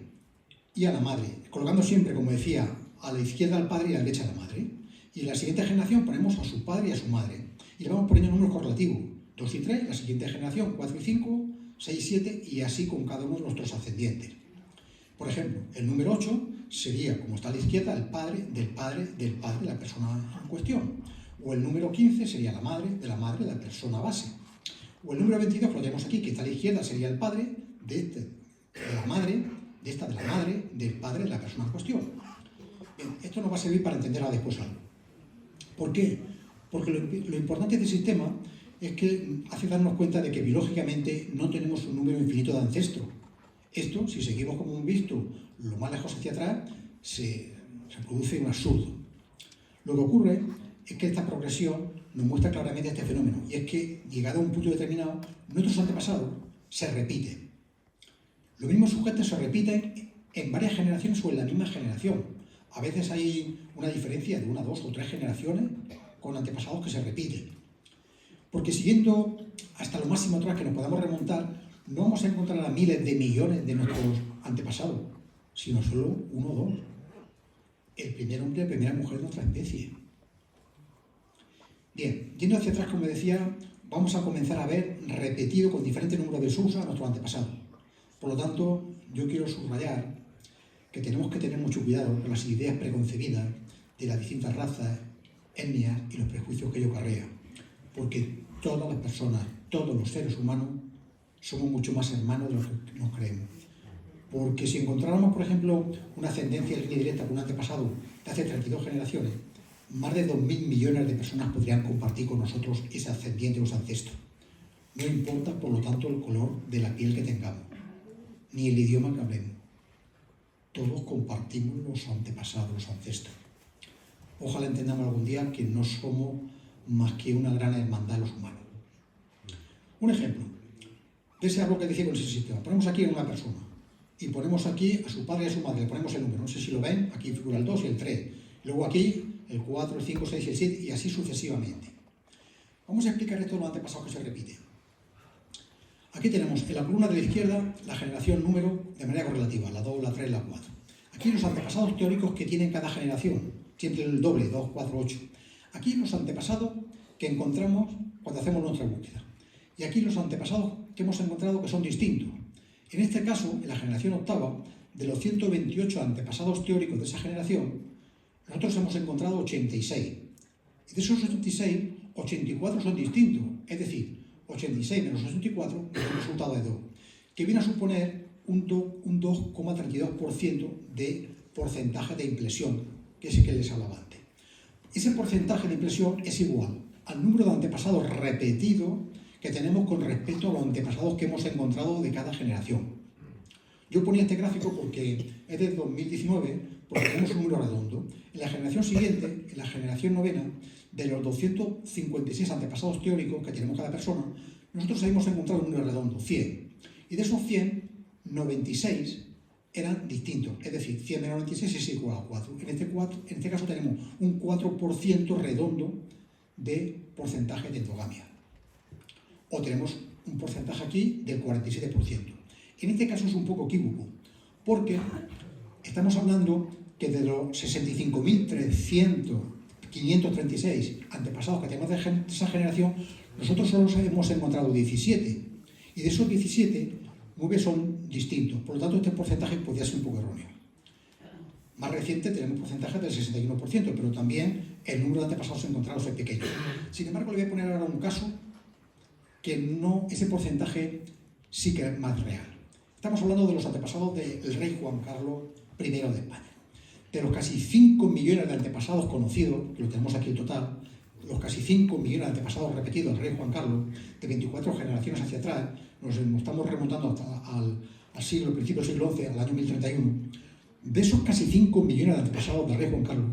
y a la madre, colocando siempre, como decía, a la izquierda al padre y a la derecha a la madre. Y en la siguiente generación ponemos a su padre y a su madre. Y le vamos poniendo números correlativos. 2 y 3, la siguiente generación, 4 y 5, 6 y 7, y así con cada uno de nuestros ascendientes. Por ejemplo, el número 8 sería, como está a la izquierda, el padre del padre del padre de la persona en cuestión. O el número 15 sería la madre de la persona base. O el número 22, que lo tenemos aquí, que está a la izquierda, sería el padre de la madre, de la madre del padre de la persona en cuestión. Bien, esto nos va a servir para entenderla después algo. ¿Por qué? Porque lo importante de este sistema es que hace darnos cuenta de que biológicamente no tenemos un número infinito de ancestros. Esto, si seguimos como hemos visto lo más lejos hacia atrás, se produce un absurdo. Lo que ocurre es que esta progresión nos muestra claramente este fenómeno, y es que, llegado a un punto determinado, nuestros antepasados se repiten. Los mismos sujetos se repiten en varias generaciones o en la misma generación. A veces hay una diferencia de 1, 2 o 3 generaciones con antepasados que se repiten. Porque siguiendo hasta lo máximo atrás que nos podamos remontar, no vamos a encontrar a miles de millones de nuestros antepasados, sino solo 1 o 2. El primer hombre y la primera mujer de nuestra especie. Bien, yendo hacia atrás, como decía, vamos a comenzar a ver repetido con diferentes números de Sousa a nuestros antepasados. Por lo tanto, yo quiero subrayar que tenemos que tener mucho cuidado con las ideas preconcebidas de las distintas razas, etnias y los prejuicios que ello acarrea. Porque todas las personas, todos los seres humanos, somos mucho más hermanos de lo que nos creemos. Porque si encontráramos, por ejemplo, una ascendencia en línea directa con un antepasado de hace 32 generaciones, más de 2.000 millones de personas podrían compartir con nosotros ese ascendiente o ese ancestro. No importa, por lo tanto, el color de la piel que tengamos, ni el idioma que hablemos. Todos compartimos los antepasados, los ancestros. Ojalá entendamos algún día que no somos más que una gran hermandad los humanos. Un ejemplo de ese árbol que decía con ese sistema. Ponemos aquí a una persona y ponemos aquí a su padre y a su madre, le ponemos el número. No sé si lo ven, aquí figura el 2 y el 3. Luego aquí el 4, el 5, el 6 y el 7 y así sucesivamente. Vamos a explicar esto de los antepasados que se repiten. Aquí tenemos en la columna de la izquierda la generación número de manera correlativa, la 2, la 3, la 4. Aquí los antepasados teóricos que tienen cada generación, siempre el doble, 2, 4, 8. Aquí los antepasados que encontramos cuando hacemos nuestra búsqueda. Y aquí los antepasados que hemos encontrado que son distintos. En este caso, en la generación octava, de los 128 antepasados teóricos de esa generación, nosotros hemos encontrado 86. Y de esos 86, 84 son distintos. Es decir, 86 menos 84 es un resultado de 2, que viene a suponer un 2,32% de porcentaje de impresión, que es el que les hablaba antes. Ese porcentaje de impresión es igual al número de antepasados repetidos que tenemos con respecto a los antepasados que hemos encontrado de cada generación. Yo ponía este gráfico porque es de 2019, porque tenemos un número redondo. En la generación siguiente, en la generación novena, de los 256 antepasados teóricos que tenemos cada persona, nosotros hemos encontrado un número redondo, 100. Y de esos 100, 96 eran distintos. Es decir, 100 menos 96 es igual a 4. En este caso tenemos un 4% redondo de porcentaje de endogamia. O tenemos un porcentaje aquí del 47%. En este caso es un poco equívoco, porque estamos hablando que de los 65.536 antepasados que tenemos de esa generación, nosotros solo hemos encontrado 17. Y de esos 17, 9 son distintos. Por lo tanto, este porcentaje podría ser un poco erróneo. Más reciente tenemos porcentajes del 61%, pero también el número de antepasados encontrados es pequeño. Sin embargo, le voy a poner ahora un caso que no, ese porcentaje sí que es más real. Estamos hablando de los antepasados del rey Juan Carlos I de España. De los casi 5 millones de antepasados conocidos, que lo tenemos aquí en total, los casi 5 millones de antepasados repetidos del rey Juan Carlos, de 24 generaciones hacia atrás, nos estamos remontando hasta al siglo, principio del siglo XI, al año 1031, de esos casi 5 millones de antepasados del rey Juan Carlos,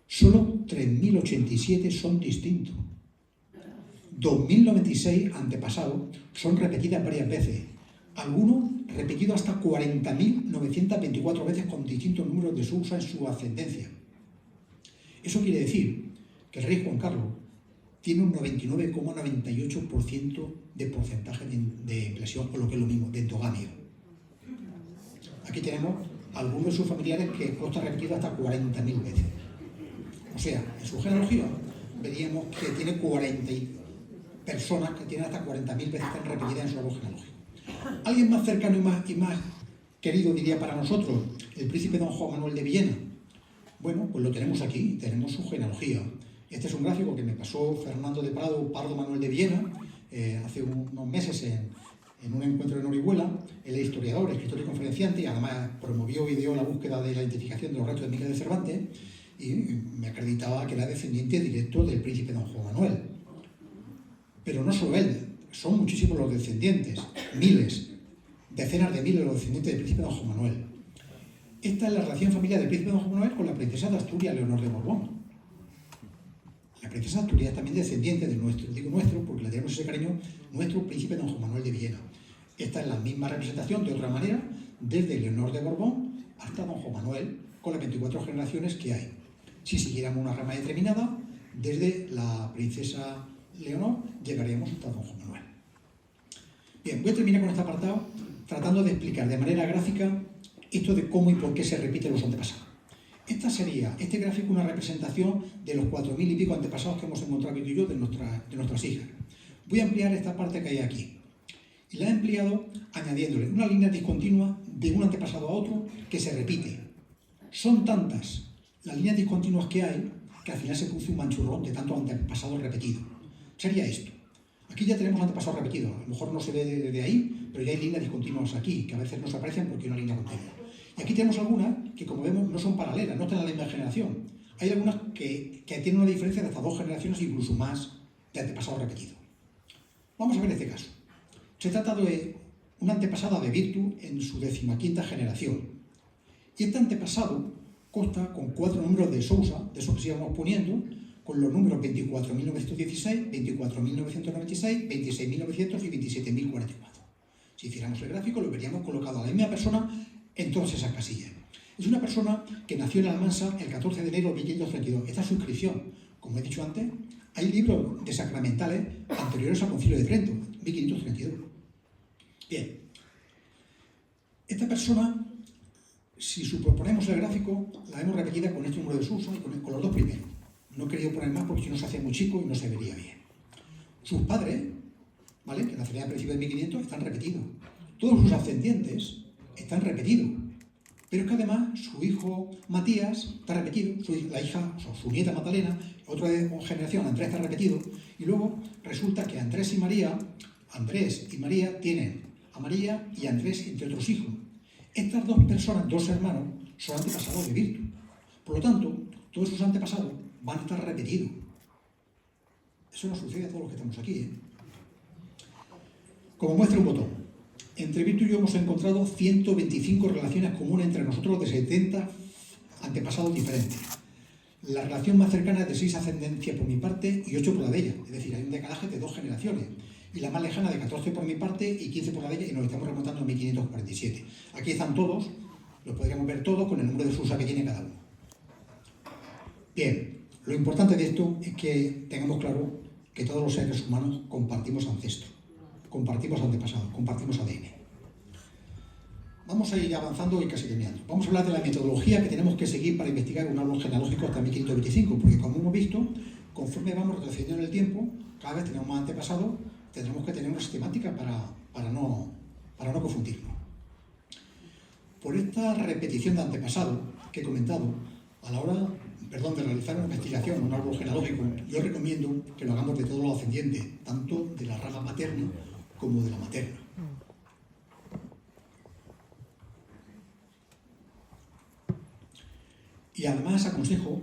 solo 3.087 son distintos. 2.096 antepasados son repetidas varias veces, algunos repetidos hasta 40.924 veces con distintos números de Sousa en su ascendencia. Eso quiere decir que el rey Juan Carlos tiene un 99,98% de porcentaje de impresión, o lo que es lo mismo, de endogamia. Aquí tenemos algunos de sus familiares que consta repetido hasta 40.000 veces. O sea, en su genealogía veríamos que tiene 40 personas que tienen hasta 40.000 veces repetidas en su árbol genealógico. Alguien más cercano y más querido, diría, para nosotros, el príncipe don Juan Manuel de Villena. Bueno, pues lo tenemos aquí, tenemos su genealogía. Este es un gráfico que me pasó Fernando de Prado, Pardo Manuel de Villena, hace unos meses en un encuentro en Orihuela. Él es historiador, escritor y conferenciante, y además promovió y dio la búsqueda de la identificación de los restos de Miguel de Cervantes, y me acreditaba que era descendiente directo del príncipe don Juan Manuel. Pero no solo él, son muchísimos los descendientes, miles, decenas de miles los descendientes del príncipe don Juan Manuel. Esta es la relación familiar del príncipe don Juan Manuel con la princesa de Asturias, Leonor de Borbón. La princesa de Asturias es también descendiente de nuestro, digo nuestro, porque le tenemos ese cariño, nuestro príncipe don Juan Manuel de Villena. Esta es la misma representación, de otra manera, desde Leonor de Borbón hasta don Juan Manuel, con las 24 generaciones que hay. Si siguiéramos una rama determinada, desde la princesa Leonor llegaríamos hasta don Juan Manuel. Bien, voy a terminar con este apartado tratando de explicar de manera gráfica esto de cómo y por qué se repiten los antepasados. Esta sería, este gráfico, una representación de los 4.000 y pico antepasados que hemos encontrado aquí tú y yo de nuestras hijas. Voy a ampliar esta parte que hay aquí. Y la he ampliado añadiéndole una línea discontinua de un antepasado a otro que se repite. Son tantas las líneas discontinuas que hay que al final se produce un manchurrón de tantos antepasados repetidos. Sería esto. Aquí ya tenemos antepasados repetidos. A lo mejor no se ve desde ahí, pero ya hay líneas discontinuas aquí, que a veces no se aprecian porque hay una línea continua. Y aquí tenemos algunas que, como vemos, no son paralelas, no están en la misma generación. Hay algunas que tienen una diferencia de hasta 2 generaciones, incluso más, de antepasados repetidos. Vamos a ver este caso. Se trata de una antepasada de Virtu en su 15ª generación. Y este antepasado consta con 4 números de Sousa, de esos que sigamos poniendo, con los números 24.916, 24.996, 26.900 y 27.044. Si hiciéramos el gráfico, lo veríamos colocado a la misma persona en todas esas casillas. Es una persona que nació en Almansa el 14 de enero de 1532. Esta es su inscripción. Como he dicho antes, hay libros de sacramentales anteriores al Concilio de Trento, 1532. Bien. Esta persona, si suponemos el gráfico, la hemos repetida con este número de Sousa y con los 2 primeros. No he querido poner más porque si no se hace muy chico y no se vería bien. Sus padres, ¿vale?, que nacerían a principios de 1500, están repetidos. Todos sus ascendientes están repetidos. Pero es que además su hijo Matías está repetido, la hija, o sea, su nieta Magdalena, otra generación, Andrés, está repetido. Y luego resulta que Andrés y María tienen a María y a Andrés entre otros hijos. Estas 2 personas, 2 hermanos, son antepasados de Virtu. Por lo tanto, todos sus antepasados van a estar repetidos. Eso nos sucede a todos los que estamos aquí, ¿eh? Como muestra un botón, entre Virtu y yo hemos encontrado 125 relaciones comunes entre nosotros de 70 antepasados diferentes. La relación más cercana es de 6 ascendencias por mi parte y 8 por la de ella, es decir, hay un decalaje de 2 generaciones. Y la más lejana de 14 por mi parte y 15 por la de ella, y nos estamos remontando a 1547. Aquí están todos, los podríamos ver todos con el número de Susa que tiene cada uno. Bien, lo importante de esto es que tengamos claro que todos los seres humanos compartimos ancestro, compartimos antepasados, compartimos ADN. Vamos a ir avanzando y casi terminando. Vamos a hablar de la metodología que tenemos que seguir para investigar un árbol genealógico hasta 1525, porque como hemos visto, conforme vamos retrocediendo en el tiempo, cada vez tenemos más antepasados, tendremos que tener una sistemática para no confundirnos. Por esta repetición de antepasados que he comentado, a la hora de realizar una investigación, un árbol genealógico, yo recomiendo que lo hagamos de todos los ascendientes, tanto de la rama paterna como de la materna. Y además aconsejo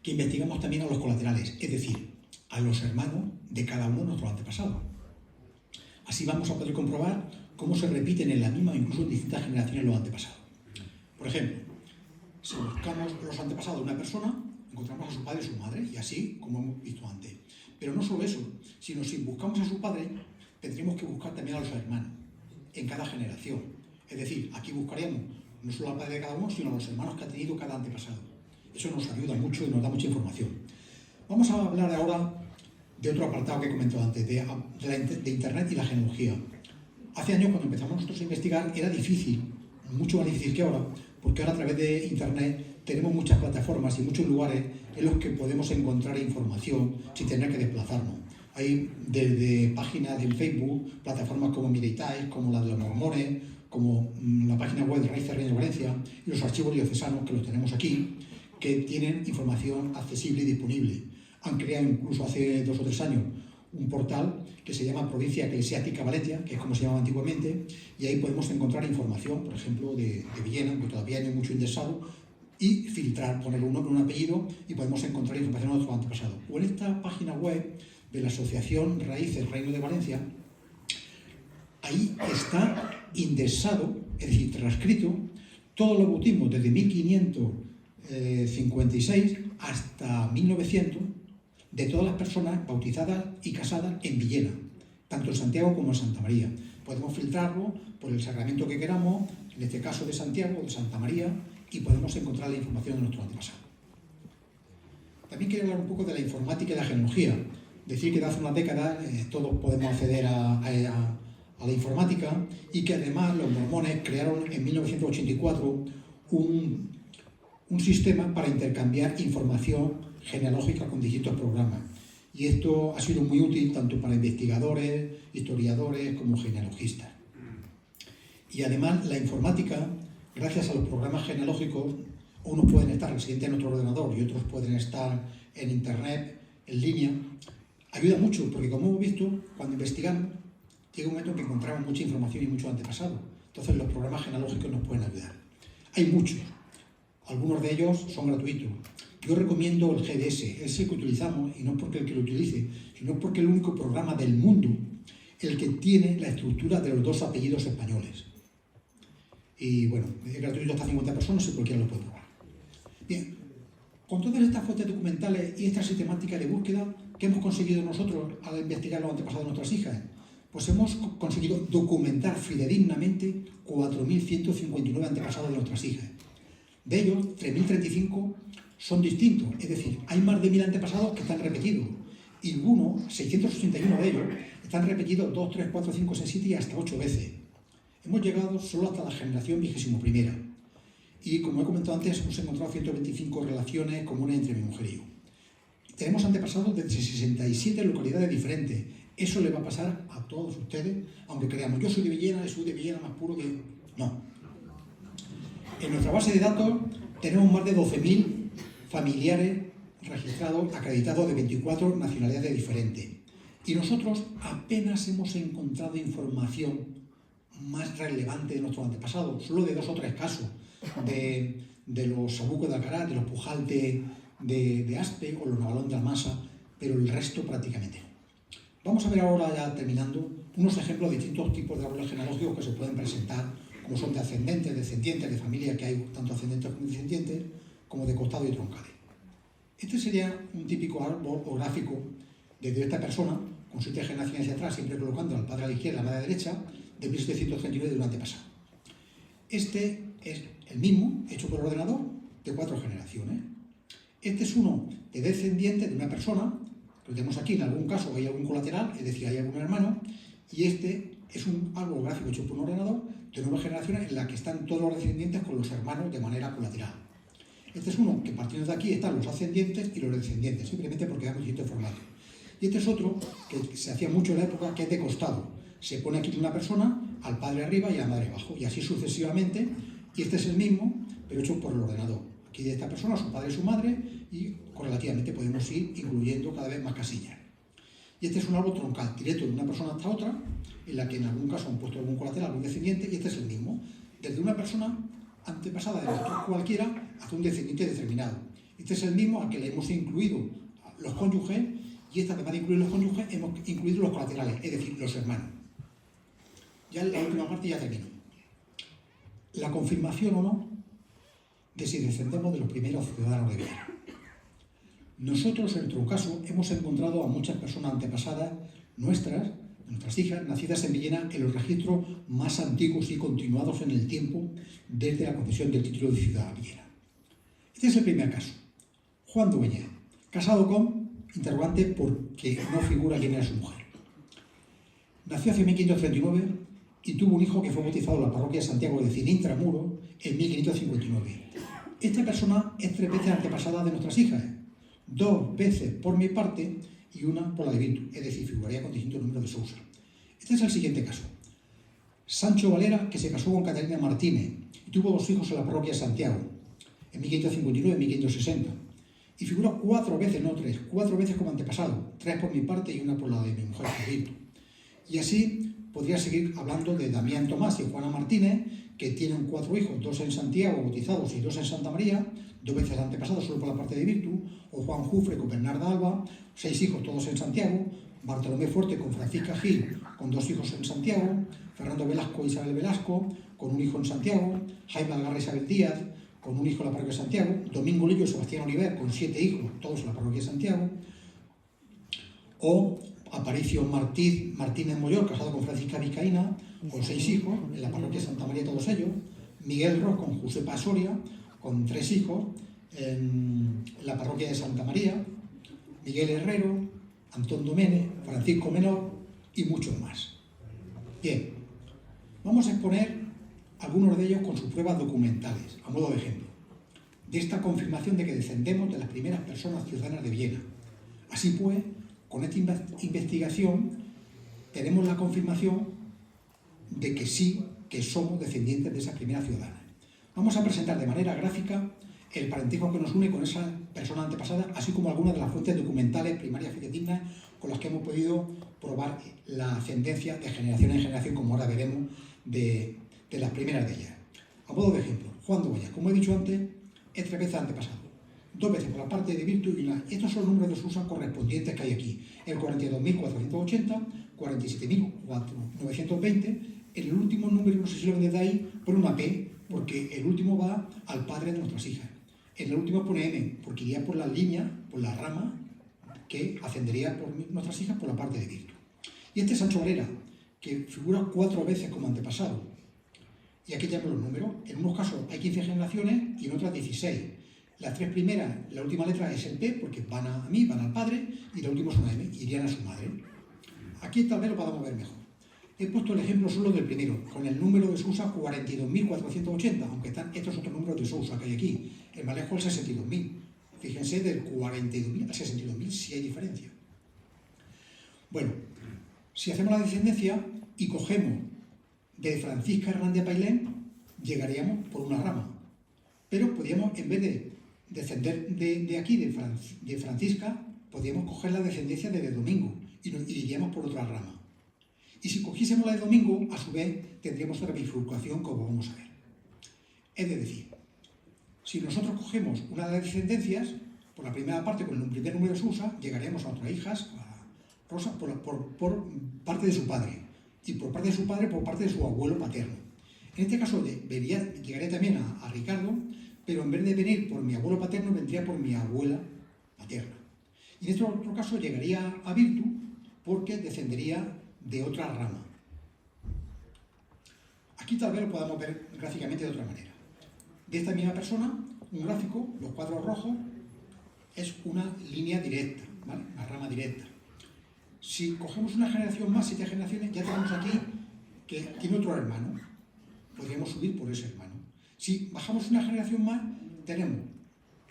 que investigamos también a los colaterales, es decir, a los hermanos de cada uno de nuestros antepasados. Así vamos a poder comprobar cómo se repiten en la misma o incluso en distintas generaciones los antepasados. Por ejemplo, si buscamos los antepasados de una persona, encontramos a su padre y su madre, y así como hemos visto antes. Pero no solo eso, sino si buscamos a su padre, tendremos que buscar también a los hermanos, en cada generación. Es decir, aquí buscaríamos no solo al padre de cada uno, sino a los hermanos que ha tenido cada antepasado. Eso nos ayuda mucho y nos da mucha información. Vamos a hablar ahora de otro apartado que he comentado antes, de Internet y la genealogía. Hace años, cuando empezamos nosotros a investigar, era difícil, mucho más difícil que ahora, porque ahora a través de Internet tenemos muchas plataformas y muchos lugares en los que podemos encontrar información sin tener que desplazarnos. Hay desde páginas de Facebook, plataformas como Mireitais, como la de los mormones, como la página web de Raíces Reino de Valencia y los archivos diocesanos que los tenemos aquí, que tienen información accesible y disponible. Han creado incluso hace 2 o 3 años un portal que se llama Provincia Eclesiástica Valencia, que es como se llamaba antiguamente, y ahí podemos encontrar información, por ejemplo, de Villena, que todavía no hay mucho indexado, y filtrar, poner un nombre, un apellido, y podemos encontrar información de nuestros antepasados. O en esta página web de la Asociación Raíces Reino de Valencia, ahí está indexado, es decir, transcrito, todos los bautismos desde 1556 hasta 1900 de todas las personas bautizadas y casadas en Villena, tanto en Santiago como en Santa María. Podemos filtrarlo por el sacramento que queramos, en este caso de Santiago o de Santa María, y podemos encontrar la información de nuestro antepasado. También quiero hablar un poco de la informática y la genealogía. Decir que de hace unas décadas todos podemos acceder a la informática y que además los mormones crearon en 1984 un sistema para intercambiar información genealógica con distintos programas. Y esto ha sido muy útil tanto para investigadores, historiadores como genealogistas. Y además la informática, gracias a los programas genealógicos, unos pueden estar residentes en nuestro ordenador y otros pueden estar en internet, en línea, ayuda mucho porque como hemos visto, cuando investigamos, llega un momento en que encontramos mucha información y mucho antepasado. Entonces los programas genealógicos nos pueden ayudar. Hay muchos, algunos de ellos son gratuitos. Yo recomiendo el GDS, es el que utilizamos, y no porque el que lo utilice, sino porque es el único programa del mundo el que tiene la estructura de los 2 apellidos españoles. Y bueno, es gratuito hasta 50 personas y cualquiera lo puede probar. Bien, con todas estas fuentes documentales y esta sistemática de búsqueda, ¿qué hemos conseguido nosotros al investigar los antepasados de nuestras hijas? Pues hemos conseguido documentar fidedignamente 4.159 antepasados de nuestras hijas. De ellos, 3.035 son distintos, es decir, hay más de 1.000 antepasados que están repetidos. Y algunos, 681 de ellos, están repetidos 2, 3, 4, 5, 6, 7 y hasta 8 veces. Hemos llegado solo hasta la generación 21ª. Y como he comentado antes, hemos encontrado 125 relaciones comunes entre mi mujer y yo. Tenemos antepasados de 67 localidades diferentes. Eso le va a pasar a todos ustedes, aunque creamos, yo soy de Villena más puro que... No. En nuestra base de datos tenemos más de 12.000 familiares registrados, acreditados de 24 nacionalidades diferentes. Y nosotros apenas hemos encontrado información más relevante de nuestros antepasados, solo de 2 o 3 casos, de los Sabucos de Alcaraz, de los Pujalte de Aspe o los Navalón de Almasa, pero el resto prácticamente no. Vamos a ver ahora, ya terminando, unos ejemplos de distintos tipos de árboles genealógicos que se pueden presentar, como son de ascendentes, descendientes, de familias que hay tanto ascendentes como descendientes, como de costado y troncales. Este sería un típico árbol o gráfico de esta persona, con 7 generaciones hacia atrás, siempre colocando al padre a la izquierda, a la madre a la derecha, de 1739 de un antepasado. Este es el mismo, hecho por ordenador, de 4 generaciones. Este es uno de descendiente de una persona, lo tenemos aquí, en algún caso hay algún colateral, es decir, hay algún hermano, y este es un árbol gráfico hecho por un ordenador de 9 generaciones en la que están todos los descendientes con los hermanos de manera colateral. Este es uno que partiendo de aquí están los ascendientes y los descendientes, simplemente porque dan un distinto formato. Y este es otro que se hacía mucho en la época, que es de costado. Se pone aquí una persona, al padre arriba y a la madre abajo, y así sucesivamente. Y este es el mismo, pero hecho por el ordenador. Aquí de esta persona, su padre y su madre, y correlativamente podemos ir incluyendo cada vez más casillas. Y este es un árbol troncal, directo de una persona hasta otra, en la que en algún caso han puesto algún colateral, algún descendiente, y este es el mismo. Desde una persona antepasada de nosotros cualquiera hasta un descendiente determinado. Este es el mismo al que le hemos incluido los cónyuges, y esta, además de incluir los cónyuges, hemos incluido los colaterales, es decir, los hermanos. Ya en la última parte ya termino. La confirmación o no de si descendemos de los primeros ciudadanos de Viena. Nosotros, en nuestro caso, hemos encontrado a muchas personas antepasadas nuestras hijas, nacidas en Villena, en los registros más antiguos y continuados en el tiempo desde la concesión del título de ciudad a Villena. Este es el primer caso. Juan Dueña, casado con, interrogante, porque no figura quién era su mujer. Nació hacia 1539 y tuvo un hijo que fue bautizado en la parroquia de Santiago, es decir, Intramuro, en 1559. Esta persona es 3 veces antepasada de nuestras hijas, 2 veces por mi parte y una por la de Virtu, es decir, figuraría con distintos números de Sousa. Este es el siguiente caso. Sancho Valera, que se casó con Catalina Martínez y tuvo 2 hijos en la parroquia de Santiago, en 1559 y 1560. Y figura 4 veces, no 3, 4 veces como antepasado, 3 por mi parte y una por la de mi mujer, Virtu. Y así podría seguir hablando de Damián Tomás y Juana Martínez, que tienen 4 hijos, 2 en Santiago bautizados y 2 en Santa María, 2 veces antepasados solo por la parte de Virtu, o Juan Jufre con Bernarda Alba, 6 hijos todos en Santiago, Bartolomé Fuerte con Francisca Gil, con 2 hijos en Santiago, Fernando Velasco e Isabel Velasco, con un hijo en Santiago, Jaime Algarra e Isabel Díaz, con un hijo en la parroquia de Santiago, Domingo Lillo y Sebastián Oliver, con 7 hijos, todos en la parroquia de Santiago, o Aparicio Martínez Mollor, casado con Francisca Vizcaína, con 6 hijos, en la parroquia de Santa María todos ellos, Miguel Ros con Josepa Soria, con 3 hijos, en la parroquia de Santa María, Miguel Herrero, Antón Domene, Francisco Menor y muchos más. Bien, vamos a exponer algunos de ellos con sus pruebas documentales, a modo de ejemplo, de esta confirmación de que descendemos de las primeras personas ciudadanas de Viena. Así pues, con esta investigación tenemos la confirmación de que sí, que somos descendientes de esas primeras ciudadanas. Vamos a presentar de manera gráfica el parentesco que nos une con esa persona antepasada, así como algunas de las fuentes documentales primarias fidedignas con las que hemos podido probar la ascendencia de generación en generación, como ahora veremos, de las primeras de ellas. A modo de ejemplo, Juan Dueña, como he dicho antes, es 3 veces antepasado. 2 veces por la parte de Virtu y una. Estos son los números de Sousa correspondientes que hay aquí. El 42.480, 47.920. En el último número, no sé si lo ven desde ahí, pone una P, porque el último va al padre de nuestras hijas. En el último pone M, porque iría por la línea, por la rama, que ascendería por nuestras hijas por la parte de Virtu. Y este es Sancho Valera, que figura 4 veces como antepasado. Y aquí tenemos los números. En unos casos hay 15 generaciones y en otras 16. Las 3 primeras, la última letra es el P, porque van a mí, van al padre, y la última es una M, irían a su madre. Aquí tal vez lo podamos ver mejor. He puesto el ejemplo solo del primero, con el número de Sousa 42.480, aunque están estos otros números de Sousa que hay aquí. El Malejo el 62.000. Fíjense, del 42.000 al 62.000 sí hay diferencia. Bueno, si hacemos la descendencia y cogemos de Francisca Hernández Pailén, llegaríamos por una rama. Pero podríamos, en vez de descender de aquí, de Francisca, podríamos coger la descendencia de Domingo y iríamos por otra rama. Y si cogiésemos la de Domingo, a su vez, tendríamos otra bifurcación, como vamos a ver. Es decir, si nosotros cogemos una de las descendencias, por la primera parte, con el primer número de Sousa, llegaríamos a otras hijas, a Rosa, por parte de su padre, y por parte de su padre, por parte de su abuelo paterno. En este caso, llegaría también a Ricardo, pero en vez de venir por mi abuelo paterno, vendría por mi abuela materna. Y en este otro caso llegaría a Virtu porque descendería de otra rama. Aquí tal vez lo podamos ver gráficamente de otra manera. De esta misma persona, un gráfico, los cuadros rojos, es una línea directa, ¿vale? Una rama directa. Si cogemos una generación más, 7 generaciones, ya tenemos aquí que tiene otro hermano. Podríamos subir por ese hermano. Si bajamos una generación más, tenemos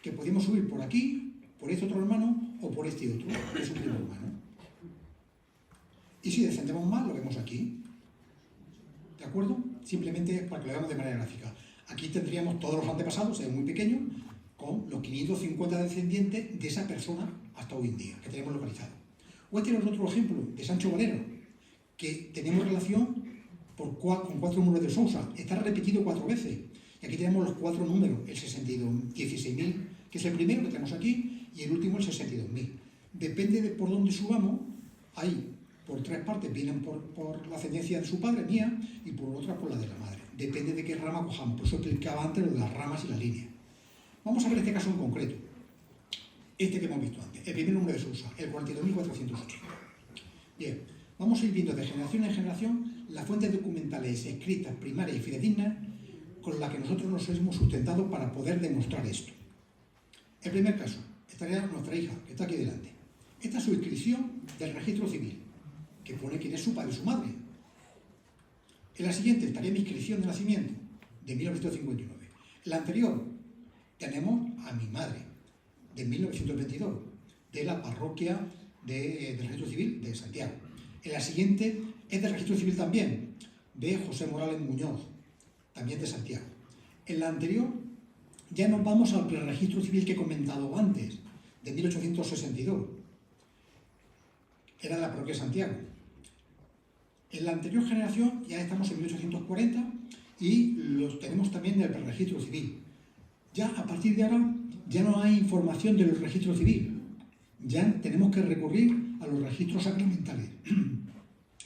que podemos subir por aquí, por este otro hermano o por este otro, que es un primo hermano. Y si descendemos más, lo vemos aquí. ¿De acuerdo? Simplemente para que lo veamos de manera gráfica. Aquí tendríamos todos los antepasados, es muy pequeño, con los 550 descendientes de esa persona hasta hoy en día, que tenemos localizado. O este es otro ejemplo de Sancho Valero, que tenemos relación con 4 números de Sousa. Está repetido 4 veces. Y aquí tenemos los 4 números, el 16.000, que es el primero que tenemos aquí, y el último el 62.000. Depende de por dónde subamos, ahí por 3 partes vienen por la ascendencia de su padre, mía, y por otra por la de la madre. Depende de qué rama cojamos. Por eso explicaba antes lo de las ramas y las líneas. Vamos a ver este caso en concreto. Este que hemos visto antes, el primer número de Sousa, el 42.480. Bien, vamos a ir viendo de generación en generación las fuentes documentales escritas, primarias y fidedignas con las que nosotros nos hemos sustentado para poder demostrar esto. El primer caso, estaría nuestra hija, que está aquí delante. Esta es su inscripción del registro civil, que pone quién es su padre y su madre. En la siguiente estaría mi inscripción de nacimiento, de 1959. En la anterior tenemos a mi madre, de 1922, de la parroquia del registro civil de Santiago. En la siguiente es del registro civil también, de José Morales Muñoz, también de Santiago. En la anterior ya nos vamos al preregistro civil que he comentado antes, de 1862. Era de la parroquia de Santiago. En la anterior generación ya estamos en 1840 y los tenemos también del preregistro civil. Ya a partir de ahora ya no hay información de los registros civiles. Ya tenemos que recurrir a los registros sacramentales.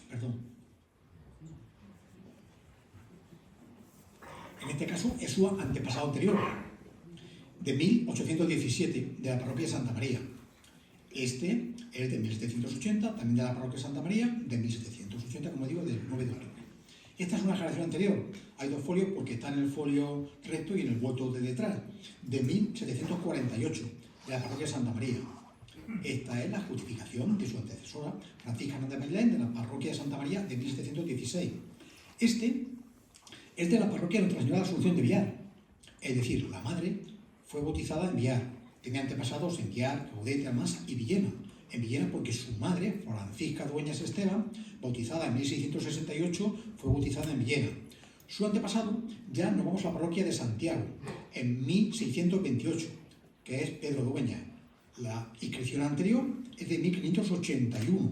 Perdón. En este caso es su antepasado anterior, de 1817, de la parroquia de Santa María. Este es de 1780, también de la parroquia de Santa María, de 1780, como digo, del 9 de octubre. Esta es una generación anterior. Hay 2 folios porque está en el folio recto y en el vuelto de detrás, de 1748, de la parroquia de Santa María. Esta es la justificación de su antecesora, Francisca de Bailén, de la parroquia de Santa María, de 1716. Este es de la parroquia de Nuestra Señora de la Asunción de Villar. Es decir, la madre fue bautizada en Villar. Tenía antepasados en Villar, Gaudete, Almansa y Villena. En Villena porque su madre, Francisca Dueñas Esteban, bautizada en 1668, fue bautizada en Villena. Su antepasado, ya nos vamos a la parroquia de Santiago, en 1628, que es Pedro Dueñas. La inscripción anterior es de 1581,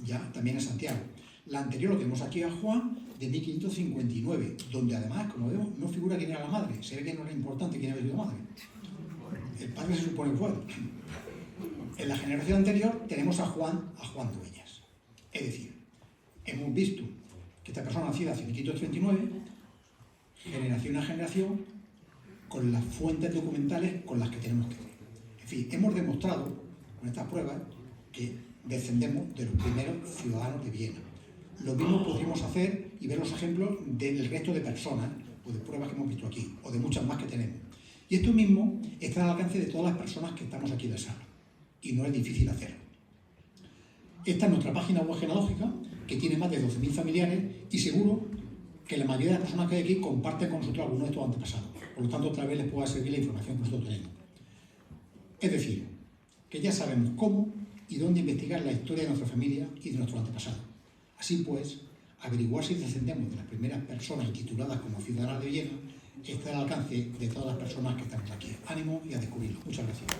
ya también en Santiago. La anterior lo tenemos aquí a Juan, de 1559, donde además, como vemos, no figura quién era la madre. Se ve que no era importante quién había sido la madre. El padre se supone que fue. En la generación anterior tenemos a Juan Dueñas. Es decir, hemos visto que esta persona nacida hacia 1539, generación a generación, con las fuentes documentales con las que tenemos que ver. En fin, hemos demostrado con estas pruebas que descendemos de los primeros ciudadanos de Viena. Lo mismo podríamos hacer y ver los ejemplos del resto de personas o de pruebas que hemos visto aquí, o de muchas más que tenemos. Y esto mismo está al alcance de todas las personas que estamos aquí en la sala. Y no es difícil hacerlo. Esta es nuestra página web genealógica, que tiene más de 12.000 familiares, y seguro que la mayoría de las personas que hay aquí comparten con nosotros algunos de estos antepasados. Por lo tanto, otra vez les pueda servir la información que nosotros tenemos. Es decir, que ya sabemos cómo y dónde investigar la historia de nuestra familia y de nuestros antepasados. Así pues, averiguar si descendemos de las primeras personas tituladas como ciudadanas de Viena está al alcance de todas las personas que estamos aquí. Ánimo y a descubrirlo. Muchas gracias.